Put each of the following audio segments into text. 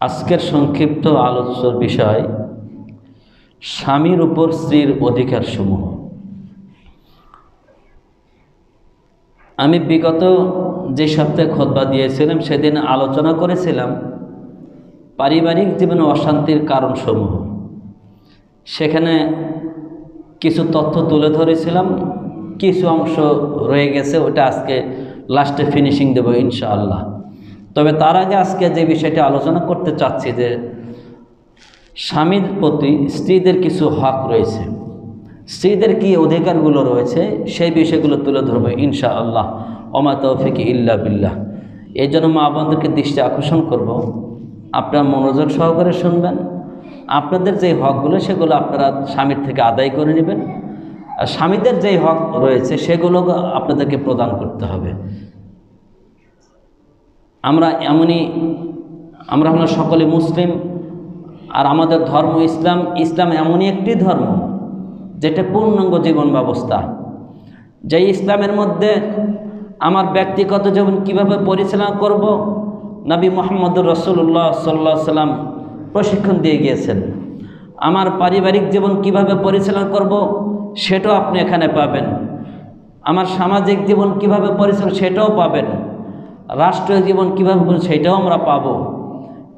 আজকের সংক্ষিপ্ত আলোচ্য বিষয় স্বামীর উপর স্ত্রীর অধিকার সমূহ। আমি বিগত যে সপ্তাহে খুতবা দিয়েছিলাম সেদিন আলোচনা করেছিলাম পারিবারিক জীবনে অশান্তির কারণসমূহ। সেখানে কিছু তথ্য তুলে ধরেছিলাম, কিছু অংশ রয়ে গেছে, ওটা আজকে লাস্টে ফিনিশিং দেব ইনশাআল্লাহ। তবে তার আগে আজকে যে বিষয়টি আলোচনা করতে চাচ্ছি যে স্বামীর প্রতি স্ত্রীদের কিছু হক রয়েছে, স্ত্রীদের কি অধিকারগুলো রয়েছে সেই বিষয়গুলো তুলে ধরবো ইনশাআল্লাহ। ওমা তৌফিক ইল্লা বিল্লাহ। এই জন্য মা বোনদেরকে দৃষ্টি আকর্ষণ করব, আপনারা মনোযোগ সহকারে শুনবেন। আপনাদের যে হকগুলো সেগুলো আপনারা স্বামীর থেকে আদায় করে নেবেন, আর স্বামীদের যেই হক রয়েছে সেগুলো আপনাদেরকে প্রদান করতে হবে। আমরা হলো সকলে মুসলিম, আর আমাদের ধর্ম ইসলাম এমনই একটি ধর্ম যেটা পূর্ণাঙ্গ জীবন ব্যবস্থা। যেই ইসলামের মধ্যে আমার ব্যক্তিগত জীবন কিভাবে পরিচালনা করব, নবী মুহাম্মদুর রাসূলুল্লাহ সাল্লাল্লাহু আলাইহি সাল্লাম প্রশিক্ষণ দিয়ে গিয়েছেন। আমার পারিবারিক জীবন কিভাবে পরিচালনা করব সেটাও আপনি এখানে পাবেন। আমার সামাজিক জীবন কিভাবে পরিচালনা সেটাও পাবেন। রাষ্ট্রীয় জীবন কীভাবে সেটাও আমরা পাবো।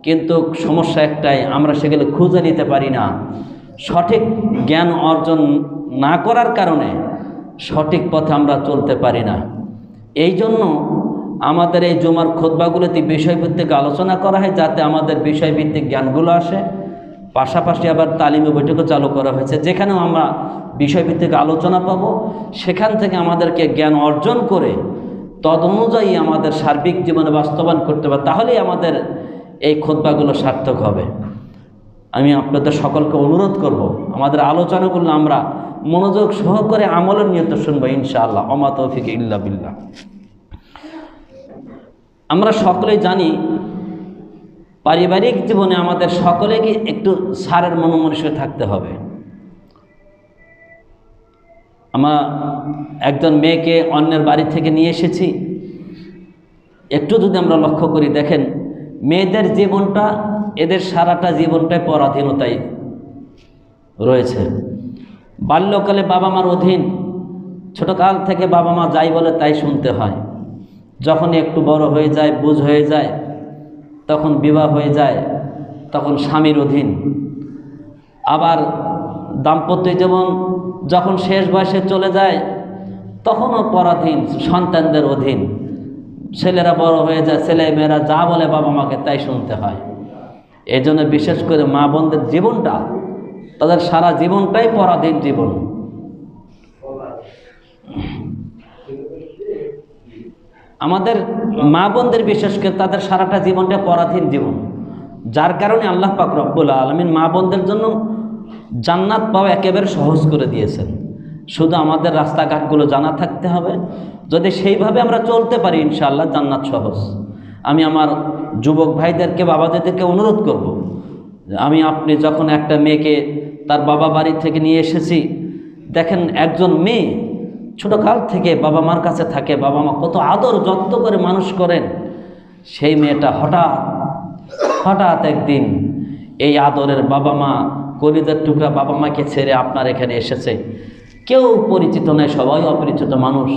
কিন্তু সমস্যা একটাই, আমরা সেগুলো খুঁজে নিতে পারি না। সঠিক জ্ঞান অর্জন না করার কারণে সঠিক পথে আমরা চলতে পারি না। এই জন্য আমাদের এই জুমার খুতবাগুলোতে বিষয়ভিত্তিক আলোচনা করা হয়, যাতে আমাদের বিষয়ভিত্তিক জ্ঞানগুলো আসে। পাশাপাশি আবার তালিমি বৈঠকও চালু করা হয়েছে, যেখানেও আমরা বিষয়ভিত্তিক আলোচনা পাব। সেখান থেকে আমাদেরকে জ্ঞান অর্জন করে তদ অনুযায়ী আমাদের সার্বিক জীবনে বাস্তবায়ন করতে হবে, তাহলেই আমাদের এই খুতবাগুলো সার্থক হবে। আমি আপনাদের সকলকে অনুরোধ করব, আমাদের আলোচনাগুলো আমরা মনোযোগ সহকারে আমলের নিয়ত শুনবো ইনশাআল্লাহ। ওমা তৌফিক ইল্লা বিল্লাহ। আমরা সকলেই জানি পারিবারিক জীবনে আমাদের সকলেকে একটু সারের মনোমনস্ক থাকতে হবে। আমরা একজন মেয়েকে অন্যের বাড়ি থেকে নিয়ে এসেছি, একটু যদি আমরা লক্ষ্য করি, দেখেন মেয়েদের জীবনটা, এদের সারাটা জীবনটাই পরাধীনতায় রয়েছে। বাল্যকালে বাবা মার অধীন, ছোটকাল থেকে বাবা মা যাই বলে তাই শুনতে হয়। যখন একটু বড় হয়ে যায়, বুঝ হয়ে যায়, তখন বিবাহ হয়ে যায়, তখন স্বামীর অধীন। আবার দাম্পত্য জীবন যখন শেষ বয়সে চলে যায়, তখনও পরাধীন, সন্তানদের অধীন। ছেলেরা বড় হয়ে যায়, ছেলে মেয়েরা যা বলে বাবা মাকে তাই শুনতে হয়। এই জন্য বিশেষ করে মা বোনদের জীবনটা, তাদের সারা জীবনটাই পরাধীন জীবন। আমাদের মা বোনদের বিশেষ করে তাদের সারাটা জীবনটা পরাধীন জীবন, যার কারণে আল্লাহ পাক রব্বুল আলামিন মা বোনদের জন্য জান্নাত পাওয়া একেবারে সহজ করে দিয়েছেন। শুধু আমাদের রাস্তাঘাটগুলো জানা থাকতে হবে, যদি সেইভাবে আমরা চলতে পারি ইনশাআল্লাহ জান্নাত সহজ। আমি আমার যুবক ভাইদেরকে, বাবাদেরকে অনুরোধ করব, আপনি যখন একটা মেয়েকে তার বাবা বাড়ি থেকে নিয়ে এসেছি, দেখেন একজন মেয়ে ছোটকাল থেকে বাবা মার কাছে থাকে, বাবা মা কত আদর যত্ন করে মানুষ করেন। সেই মেয়েটা হঠাৎ একদিন এই আদরের বাবা মা, কলিজার টুকরা বাবা মাকে ছেড়ে আপনার এখানে এসেছে। কেউ পরিচিত নয়, সবাই অপরিচিত মানুষ।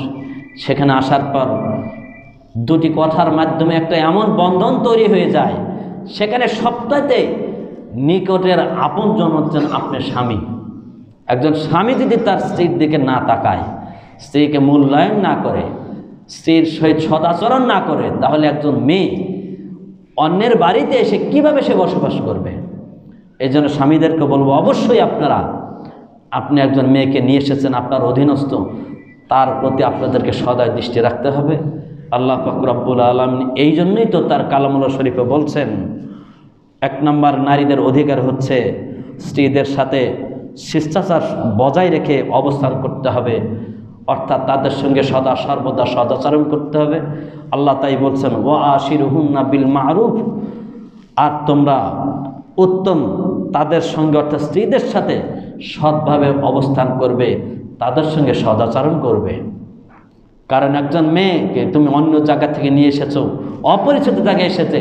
সেখানে আসার পর দুটি কথার মাধ্যমে একটা এমন বন্ধন তৈরি হয়ে যায়, সেখানে সবটাতে নিকটের আপনজন হচ্ছেন আপনার স্বামী। একজন স্বামী যদি তার স্ত্রীর দিকে না তাকায়, স্ত্রীকে মূল্যায়ন না করে, স্ত্রীর সহিত সদাচরণ না করে, তাহলে একজন মেয়ে অন্যের বাড়িতে এসে কিভাবে সে বসবাস করবে? এই জন্য স্বামীদেরকে বলবো, অবশ্যই আপনি একজন মেয়েকে নিয়ে এসেছেন আপনার অধীনস্থ, তার প্রতি আপনাদেরকে সদয় দৃষ্টি রাখতে হবে। আল্লাহ পাক রব্বুল আলামিন এই জন্যই তো তার কালামুল্লাহ শরীফে বলছেন, 1 নম্বর নারীদের অধিকার হচ্ছে স্ত্রীদের সাথে শিষ্টাচার বজায় রেখে অবস্থান করতে হবে, অর্থাৎ তাদের সঙ্গে সদা সর্বদা সদাচরণ করতে হবে। আল্লাহ তাই বলছেন, ওয়া আশিরুহুন্না বিল মারুফ, আর তোমরা উত্তম তাদের সঙ্গে, অর্থাৎ স্ত্রীদের সাথে সৎভাবে অবস্থান করবে, তাদের সঙ্গে সদাচরণ করবে। কারণ একজন মেয়েকে তুমি অন্য জায়গা থেকে নিয়ে এসেছো, অপরিচিত জায়গায় এসেছে,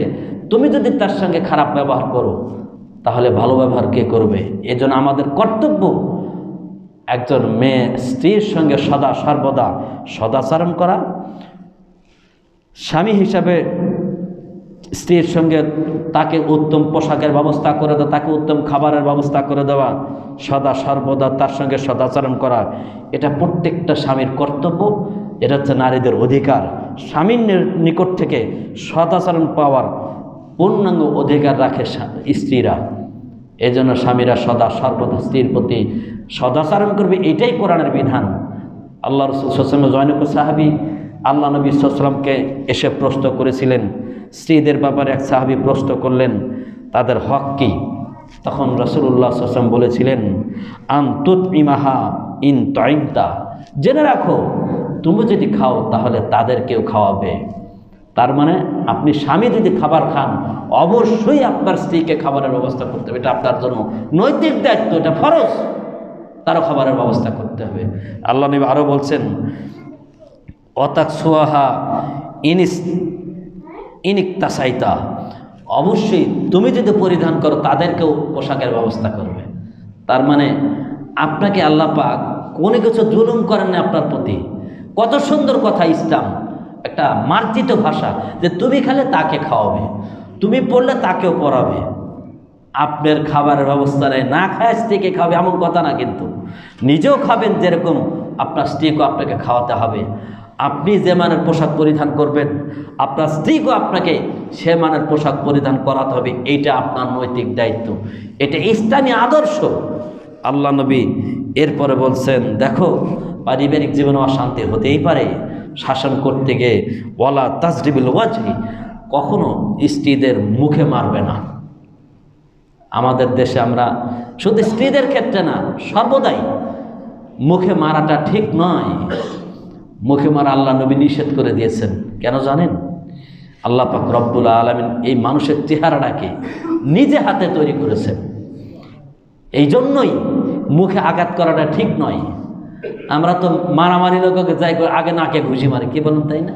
তুমি যদি তার সঙ্গে খারাপ ব্যবহার করো তাহলে ভালো ব্যবহার কে করবে? এজন্য আমাদের কর্তব্য একজন মেয়ে স্ত্রীর সঙ্গে সদা সর্বদা সদাচরণ করা, স্বামী হিসাবে স্ত্রীর সঙ্গে তাকে উত্তম পোশাকের ব্যবস্থা করে দেওয়া, তাকে উত্তম খাবারের ব্যবস্থা করে দেওয়া, সদা সর্বদা তার সঙ্গে সদাচরণ করা, এটা প্রত্যেকটা স্বামীর কর্তব্য। এটা হচ্ছে নারীদের অধিকার। স্বামীর নিকট থেকে সদাচরণ পাওয়ার পূর্ণাঙ্গ অধিকার রাখে স্ত্রীরা। এই জন্য স্বামীরা সদা সর্বদা স্ত্রীর প্রতি সদাচরণ করবে, এটাই কোরআনের বিধান। আল্লাহ রাসূল সাল্লাল্লাহু আলাইহি ওয়াসাল্লাম জনৈক সাহাবী আল্লাহ নবী সাল্লাল্লাহু আলাইহি ওয়াসাল্লামকে এসে প্রশ্ন করেছিলেন, স্ত্রীদের ব্যাপারে এক সাহাবী প্রশ্ন করলেন তাদের হক কী? তখন রাসূলুল্লাহ সাল্লাল্লাহু আলাইহি ওয়াসাল্লাম বলেছিলেন, আন তুতইমাহা ইন তুইমতা, জেনে রাখো তুমি যদি খাও তাহলে তাদেরকেও খাওয়াবে। তার মানে আপনি স্বামী যদি খাবার খান অবশ্যই আপনার স্ত্রীকে খাবারের ব্যবস্থা করতে হবে, এটা আপনার জন্য নৈতিক দায়িত্ব, এটা ফরজ, তারও খাবারের ব্যবস্থা করতে হবে। আল্লাহ নবী আরও বলছেন, অতাকসুয়াহা ইনিকতাসাইতা, অবশ্যই তুমি যদি পরিধান করো তাদেরকেও পোশাকের ব্যবস্থা করবে। তার মানে আপনাকে আল্লাহ পাক কোনো কিছু জুলুম করেন না আপনার প্রতি। কত সুন্দর কথা ইসলাম, একটা মার্জিত ভাষা, যে তুমি খেলে তাকে খাওয়াবে, তুমি পড়লে তাকেও পড়াবে। আপনার খাবারের ব্যবস্থা নেই, না খায় স্ত্রীকে খাবে এমন কথা না, কিন্তু নিজেও খাবেন, যেরকম আপনার স্ত্রীকেও আপনাকে খাওয়াতে হবে। আপনি যে মানের পোশাক পরিধান করবেন আপনার স্ত্রীকেও আপনাকে সে মানের পোশাক পরিধান করাতে হবে, এইটা আপনার নৈতিক দায়িত্ব, এটা ইসলামী আদর্শ। আল্লাহ নবী এরপরে বলছেন, দেখো পারিবারিক জীবনে অশান্তি হতেই পারে, শাসন করতে গিয়ে ওয়ালা তাজরিবিল ওয়াজহি, কখনো স্ত্রীদের মুখে মারবে না। আমাদের দেশে আমরা শুধু স্ত্রীদের ক্ষেত্রে না, সর্বদাই মুখে মারাটা ঠিক নয়। মুখে মারা আল্লাহ নবী নিষেধ করে দিয়েছেন। কেন জানেন? আল্লাহ পাক রব্বুল আলামিন এই মানুষের চেহারাটাকে নিজে হাতে তৈরি করেছেন, এই জন্যই মুখে আঘাত করাটা ঠিক নয়। আমরা তো মারামারি লোককে যাই আগে নাকে ঘুষি মারি, কি বলুন, তাই না?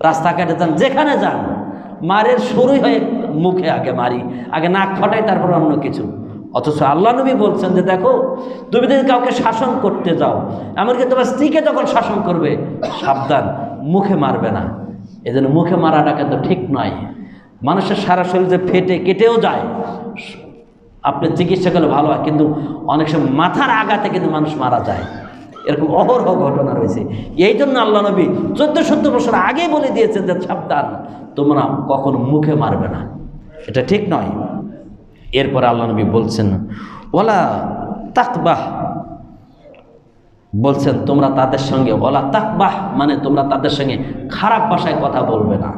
রাস্তাঘাটে যান, যেখানে যান, মারের শুরুই হয় মুখে, আগে মারি, আগে নাক ফাটাই, তারপর অন্য কিছু। অথচ আল্লাহ নবী বলছেন যে দেখো তুমি যদি কাউকে শাসন করতে যাও, এমনকি তোমার স্ত্রীকে যখন শাসন করবে, সাবধান, মুখে মারবে না। এই জন্য মুখে মারাটা কিন্তু ঠিক নয়। মানুষের সারা শরীর যে ফেটে কেটেও যায়, আপনি চিকিৎসা করলে ভালো হয়, কিন্তু অনেক সময় মাথার আঘাতে কিন্তু মানুষ মারা যায়, এরকম অহরহ ঘটনা রয়েছে। এই জন্য আল্লাহ নবী 14-17 বছর আগে বলে দিয়েছেন যে সাবধান, তোমরা কখনো মুখে মারবে না, এটা ঠিক নয়। এরপর আল্লাহ নবী বলছেন ওয়ালা তাকবাহ, বলছেন তোমরা তাদের সঙ্গে, ওয়ালা তাকবাহ মানে তোমরা তাদের সঙ্গে খারাপ ভাষায় কথা বলবে না।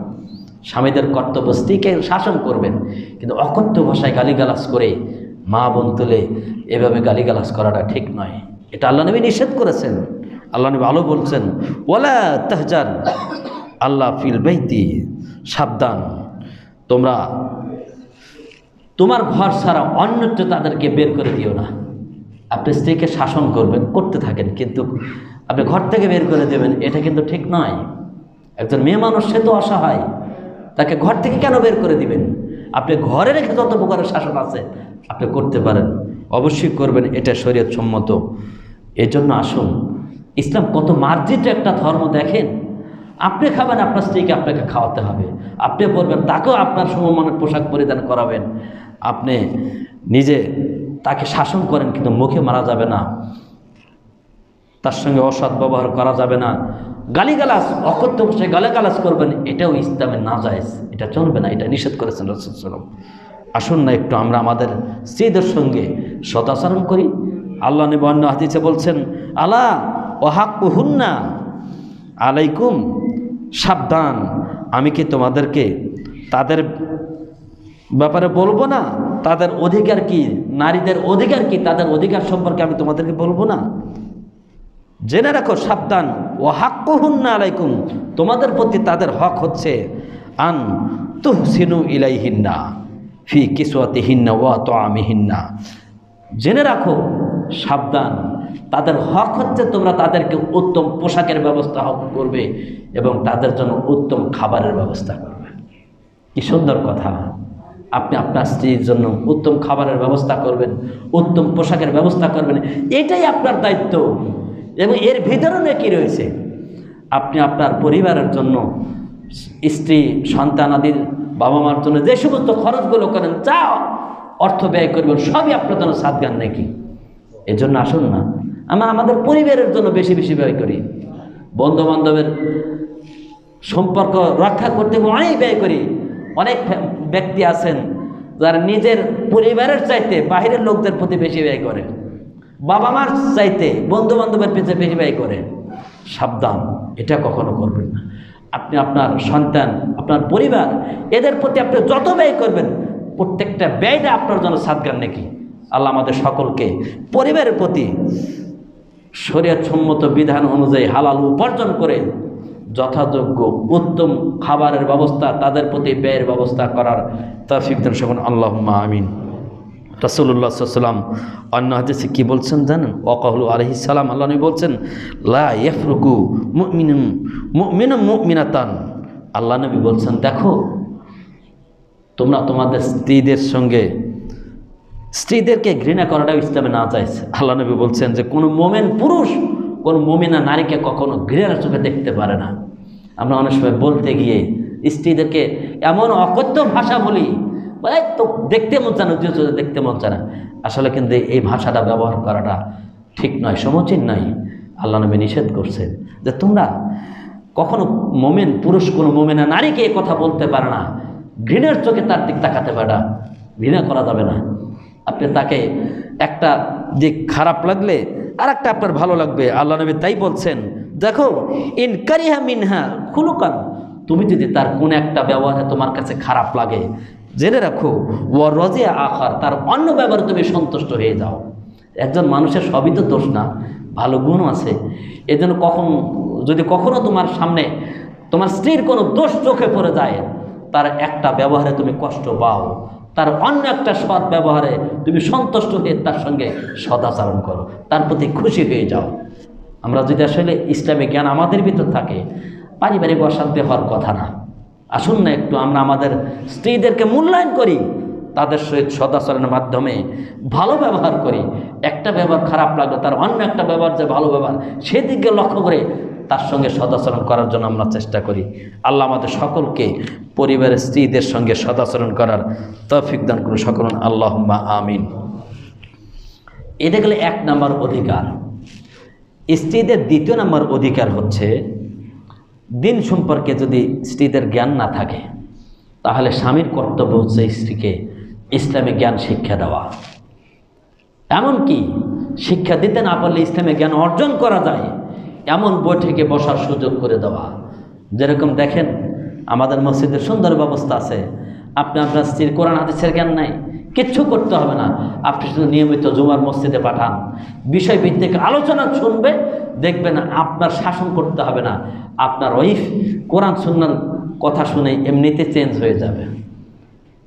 স্বামীদের কর্তব্য স্ত্রীকে শাসন করবেন, কিন্তু অকথ্য ভাষায় গালিগালাজ করে মা বোন তুলে এভাবে গালিগালাজ করাটা ঠিক নয়, এটা আল্লাহ নবী নিষেধ করেছেন। আল্লাহ নবী ভালো বলছেন ওয়ালা তাহজার আল্লাহ ফিল বাইতি, সাবধান, তোমরা তোমার ঘর ছাড়া অন্যত্র তাদেরকে বের করে দিও না। আপনি স্ত্রীকে শাসন করবেন, করতে থাকেন, কিন্তু আপনি ঘর থেকে বের করে দেবেন, এটা কিন্তু ঠিক নয়। একজন মেয়ে মানুষ, সে তো অসহায়, তাকে ঘর থেকে কেন বের করে দিবেন? আপনি ঘরে রেখে যত প্রকারের শাসন আছে আপনি করতে পারেন, অবশ্যই করবেন, এটা শরীয়ত সম্মত। এই জন্য আসুন, ইসলাম কত মার্জিত একটা ধর্ম দেখেন। আপনি খাবেন, আপনার স্ত্রীকে আপনাকে খাওয়াতে হবে, আপনি পরবেন, তাকেও আপনার সমমানের পোশাক পরিধান করাবেন। আপনি নিজে তাকে শাসন করেন, কিন্তু মুখে মারা যাবে না, তার সঙ্গে অসৎ ব্যবহার করা যাবে না, গালিগালাজ, অকথ্য ভাষায় গালিগালাজ করবেন, এটাও ইসলামে নাজায়েজ, এটা চলবে না, এটা নিষেধ করেছেন রাসূল সাল্লাল্লাহু আলাইহি ওয়াসাল্লাম। আসুন না একটু আমরা আমাদের স্ত্রীদের সঙ্গে সদাচরণ করি। আল্লাহ নবী অন্য হাদিসে বলছেন আলা ওয়াহাক্কুহুন্না আলাইকুম, সাবধান, আমি কি তোমাদেরকে তাদের ব্যাপারে বলবো না? তাদের অধিকার কি, নারীদের অধিকার কি, তাদের অধিকার সম্পর্কে আমি তোমাদেরকে বলবো না? জেনে রাখো, সাবধান, ওয়াহাক্কুহুন্না আলাইকুম, তোমাদের প্রতি তাদের হক হচ্ছে আন তুহসিনু ইলাইহিন্না ফি কিসওয়াতিহিন্না ওয়া তুআমিহিন্না। জেনে রাখো, সাবধান, তাদের হক হচ্ছে তোমরা তাদেরকে উত্তম পোশাকের ব্যবস্থা করবে এবং তাদের জন্য উত্তম খাবারের ব্যবস্থা করবে। কি সুন্দর কথা! আপনি আপনার স্ত্রীর জন্য উত্তম খাবারের ব্যবস্থা করবেন, উত্তম পোশাকের ব্যবস্থা করবেন, এটাই আপনার দায়িত্ব। এবং এর ভিতরে কি রয়েছে, আপনি আপনার পরিবারের জন্য, স্ত্রী সন্তানাদির বাবা মার জন্য যে সমস্ত খরচগুলো করেন, যা অর্থ ব্যয় করবেন, সবই আপনার জন্য সাদগান নাকি। এজন্য আসুন না আমরা আমাদের পরিবারের জন্য বেশি বেশি ব্যয় করি, বন্ধু বান্ধবের সম্পর্ক রক্ষা করতে অনেক ব্যয় করি। অনেক ব্যক্তি আছেন যারা নিজের পরিবারের চাইতে বাহিরের লোকদের প্রতি বেশি ব্যয় করে, বাবা মার চাইতে বন্ধু বান্ধবের পিছনে বেশি ব্যয় করে। সাবধান, এটা কখনো করবেন না। আপনি আপনার সন্তান, আপনার পরিবার, এদের প্রতি আপনি যত ব্যয় করবেন, প্রত্যেকটা ব্যয়টা আপনার জন্য সাদগান নাকি। আল্লাহ আমাদের সকলকে পরিবারের প্রতি শরীয়ত সম্মত বিধান অনুযায়ী হালাল উপার্জন করে যথাযোগ্য উত্তম খাবারের ব্যবস্থা, তাদের প্রতি ব্যয়ের ব্যবস্থা করার তৌফিক দান করুন। আল্লাহুম্মা আমিন। রাসূলুল্লাহ সাল্লাল্লাহু আলাইহি ওয়াসাল্লাম অন্য হাদিসে কি বলছেন জানেন? ওয়াকাহলু আলাইহিস সালাম, আল্লাহ নবী বলছেন, লা ইয়াফরুকু মুমিনুন মুমিনাতান। আল্লাহ নবী বলছেন, দেখো তোমরা তোমাদের স্ত্রীদেরকে ঘৃণা করাটাও ইসলামে না চাইছে। আল্লাহ নবী বলছেন যে কোনো মোমেন পুরুষ কোন মোমেনা নারীকে কখনো ঘৃণার চোখে দেখতে পারে না। আমরা অনেক সময় বলতে গিয়ে স্ত্রীদেরকে এমন অকথ্য ভাষা বলি, তো দেখতে মন চায় না, দেখতে মন চায় না। আসলে কিন্তু এই ভাষাটা ব্যবহার করাটা ঠিক নয়, সমীচীন নয়। আল্লাহ নবী নিষেধ করছেন যে তোমরা কখনো মোমেন পুরুষ কোনো মোমেনা নারীকে এই কথা বলতে পারে না, ঘৃণার চোখে তার দিক তাকাতে পারে না, ঘৃণা করা যাবে না। আপনি তাকে একটা দিক খারাপ লাগলে আর একটা আপনার ভালো লাগবে। আল্লাহ নবী তাই বলছেন, দেখো ইনকারিহা মিনহা খুলুকান, তুমি যদি তার কোন একটা ব্যবহারে তোমার কাছে খারাপ লাগে, জেনে রাখো ওয়া রাজিয়া আখার, তার অন্য ব্যবহারে তুমি সন্তুষ্ট হয়ে যাও। একজন মানুষের সবই তো দোষ না, ভালো গুণও আছে। এজন্য যদি কখনো তোমার সামনে তোমার স্ত্রীর কোনো দোষ চোখে পড়ে যায়, তার একটা ব্যবহারে তুমি কষ্ট পাও, তার অন্য একটা সৎ ব্যবহারে তুমি সন্তুষ্ট হয়ে তার সঙ্গে সদাচরণ করো, তার প্রতি খুশি হয়ে যাও। আমরা যদি আসলে ইসলামিক জ্ঞান আমাদের ভিতর থাকে, পারিবারিক অশান্তি হওয়ার কথা না। আসুন না একটু আমরা আমাদের স্ত্রীদেরকে মূল্যায়ন করি, তাদের সহিত সদাচরণের মাধ্যমে ভালো ব্যবহার করি। একটা ব্যবহার খারাপ লাগলো, তার অন্য একটা ব্যবহার যে ভালো ব্যবহার, সেদিকে লক্ষ্য করে তার সঙ্গে সদাচরণ করার জন্য আমরা চেষ্টা করি। আল্লাহ আমাদের সকলকে পরিবারের স্ত্রীদের সঙ্গে সদাচরণ করার তৌফিক দান করুন সকল, আল্লাহুম্মা আমিন। এটা গেলে 1 নম্বর অধিকার। স্ত্রীদের 2 নম্বর অধিকার হচ্ছে, দিন সম্পর্কে যদি স্ত্রীদের জ্ঞান না থাকে, তাহলে স্বামীর কর্তব্য হচ্ছে স্ত্রীকে ইসলামিক জ্ঞান শিক্ষা দেওয়া। এমনকি শিক্ষা দিতে না পারলে ইসলামিক জ্ঞান অর্জন করা যায় এমন বৈঠকে বসার সুযোগ করে দেওয়া। যেরকম দেখেন আমাদের মসজিদের সুন্দর ব্যবস্থা আছে, আপনি আপনার স্ত্রীর কোরআন হাদিসের জ্ঞান নাই, কিচ্ছু করতে হবে না, আপনি শুধু নিয়মিত জুমার মসজিদে পাঠান, বিষয়ভিত্তিক আলোচনা শুনবে, দেখবেন আপনার শাসন করতে হবে না, আপনার ওয়াইফ কোরআন সুন্নাহর কথা শুনে এমনিতে চেঞ্জ হয়ে যাবে।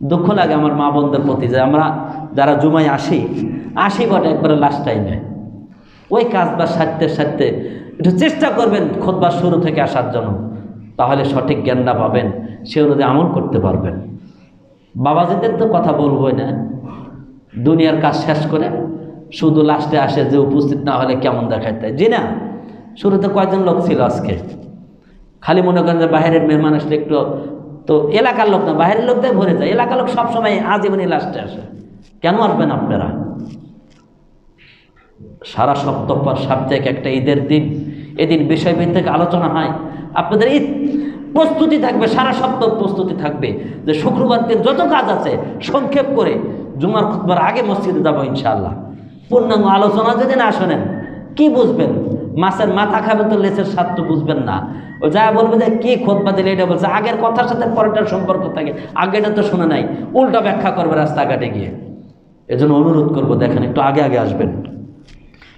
দুঃখ লাগে আমার মা বোনদের প্রতি যে আমরা যারা জুমায় আসি বটে একবারে লাস্ট টাইমে, ওই কাজটা সারতে একটু চেষ্টা করবেন খুতবা শুরু থেকে আসার জন্য, তাহলে সঠিক জ্ঞানটা পাবেন, সে অনুযায়ী আমল করতে পারবেন। বাবাজিদের তো কথা বলবোই না, দুনিয়ার কাজ শেষ করে শুধু লাস্টে আসে যে উপস্থিত না হলে কেমন দেখাইতে। জি না, শুরুতে কয়জন লোক ছিল, আজকে খালি মনে করেন যে বাইরের মেহমান আসলে একটু, তো এলাকার লোক না, বাইরের লোকদের ভরে যায়, এলাকার লোক সবসময় আজীবনই লাস্টে আসে। কেন আসবেন আপনারা? সারা সপ্তাহ পর সাপ্তাহিক একটা ঈদের দিন, এদিন বিষয়ভিত্তিক আলোচনা হয়, আপনাদের ঈদ প্রস্তুতি থাকবে, সারা সপ্তাহ প্রস্তুতি থাকবে যে শুক্রবার দিন যত কাজ আছে সংক্ষেপ করে জুমার খুতবার আগে মসজিদে যাবো ইনশাআল্লাহ। পূর্ণাঙ্গ আলোচনা যদি না শোনেন কি বুঝবেন? মাছের মাথা খাবেন তো লেচের স্বাদ তো বুঝবেন না। ও যা বলবে যে কি খুতবা দিলে এটা বলছে, আগের কথার সাথে পরেরটার সম্পর্ক থাকে, আগেটা তো শুনে নাই, উল্টা ব্যাখ্যা করবে রাস্তাঘাটে গিয়ে। এজন্য অনুরোধ করবো, দেখেন একটু আগে আসবেন।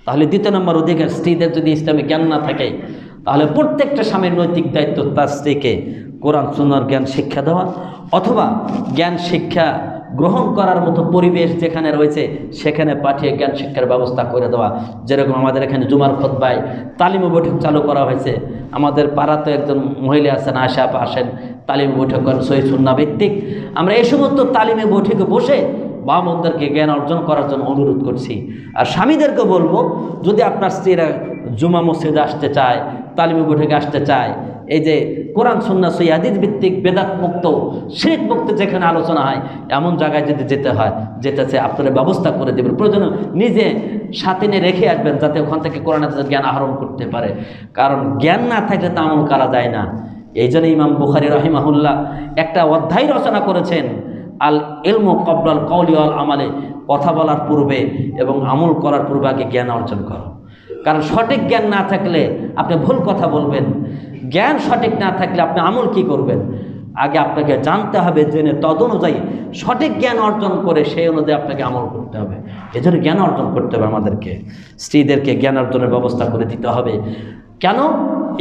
তাহলে 2 নম্বর অধিকার, স্ত্রীদের যদি ইসলামে জ্ঞান না থাকে, তাহলে প্রত্যেকটা স্বামীর নৈতিক দায়িত্ব তার স্ত্রীকে কোরআন সুন্নাহর জ্ঞান শিক্ষা দেওয়া, অথবা জ্ঞান শিক্ষা গ্রহণ করার মতো পরিবেশ যেখানে রয়েছে সেখানে পাঠিয়ে জ্ঞান শিক্ষার ব্যবস্থা করে দেওয়া। যেরকম আমাদের এখানে জুমার খুতবায় তালিম বৈঠক চালু করা হয়েছে, আমাদের পাড়াতে একজন মহিলা আছেন, আশা আপা আসেন, তালিম বৈঠক করেন সহিহ সুন্নাহ ভিত্তিক। আমরা এই সমস্ত তালিমে বৈঠকে বসে মা বোনদেরকে জ্ঞান অর্জন করার জন্য অনুরোধ করছি। আর স্বামীদেরকে বলবো, যদি আপনার স্ত্রীরা জুমা মসজিদে আসতে চায়, তালিমে বৈঠকে আসতে চায়, এই যে কোরআন সুন্নাহ সহিহ হাদিস ভিত্তিক বেদাত মুক্ত শিরক মুক্ত যেখানে আলোচনা হয় এমন জায়গায় যদি যেতে হয়, যেতেছে আপনারা ব্যবস্থা করে দেবেন। প্রয়োজন নিজে সাথে নিয়ে রেখে আসবেন, যাতে ওখান থেকে কোরআন হাদিসের জ্ঞান আহরণ করতে পারে। কারণ জ্ঞান না থাকলে তা আমল করা যায় না। এই জন্য ইমাম বুখারী রাহিমাহুল্লাহ একটা অধ্যায় রচনা করেছেন, আল ইলমু ক্বাবলাল কওলি ওয়াল আমালে, কথা বলার পূর্বে এবং আমল করার পূর্বে আগে জ্ঞান অর্জন করো। কারণ সঠিক জ্ঞান না থাকলে আপনি ভুল কথা বলবেন, জ্ঞান সঠিক না থাকলে আপনি আমল কি করবেন? আগে আপনাকে জানতে হবে, জেনে তদনুযায়ী সঠিক জ্ঞান অর্জন করে সেই অনুযায়ী আপনাকে আমল করতে হবে। এজন্য জ্ঞান অর্জন করতে হবে আমাদেরকে, স্ত্রীদেরকে জ্ঞান অর্জনের ব্যবস্থা করে দিতে হবে। কেন?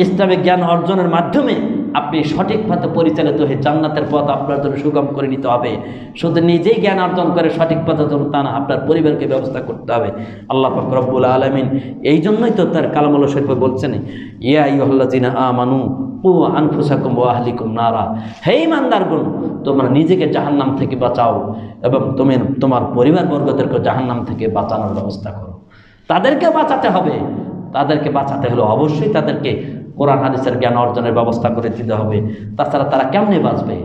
ইসলামিক জ্ঞান অর্জনের মাধ্যমে আপনি সঠিক পথে পরিচালিত হয়ে জান্নাতের পথ আপনার জন্য সুগম করে নিতে হবে। শুধু নিজেই জ্ঞান অর্জন করে সঠিক পথে তা না, আপনার পরিবারকে ব্যবস্থা করতে হবে। আল্লাহ পাক রব্বুল আলামিন এই জন্যই তো তার কালামুল্লাহ শরীফে বলছেন, ইয়া আইয়ুহাল্লাযিনা আমানু কু আনফুসাকুম ওয়া আহলিকুম নারা, হে ঈমানদারগণ, তোমরা নিজেকে জাহান্নাম থেকে বাঁচাও এবং তুমি তোমার পরিবারবর্গদেরকে জাহান্নাম থেকে বাঁচানোর ব্যবস্থা করো। তাদেরকে বাঁচাতে হবে। তাদেরকে বাঁচাতে হলে অবশ্যই তাদেরকে কোরআন হাদিসের জ্ঞান অর্জনের ব্যবস্থা করে দিতে হবে। তাছাড়া তারা কেমনে বাঁচবে?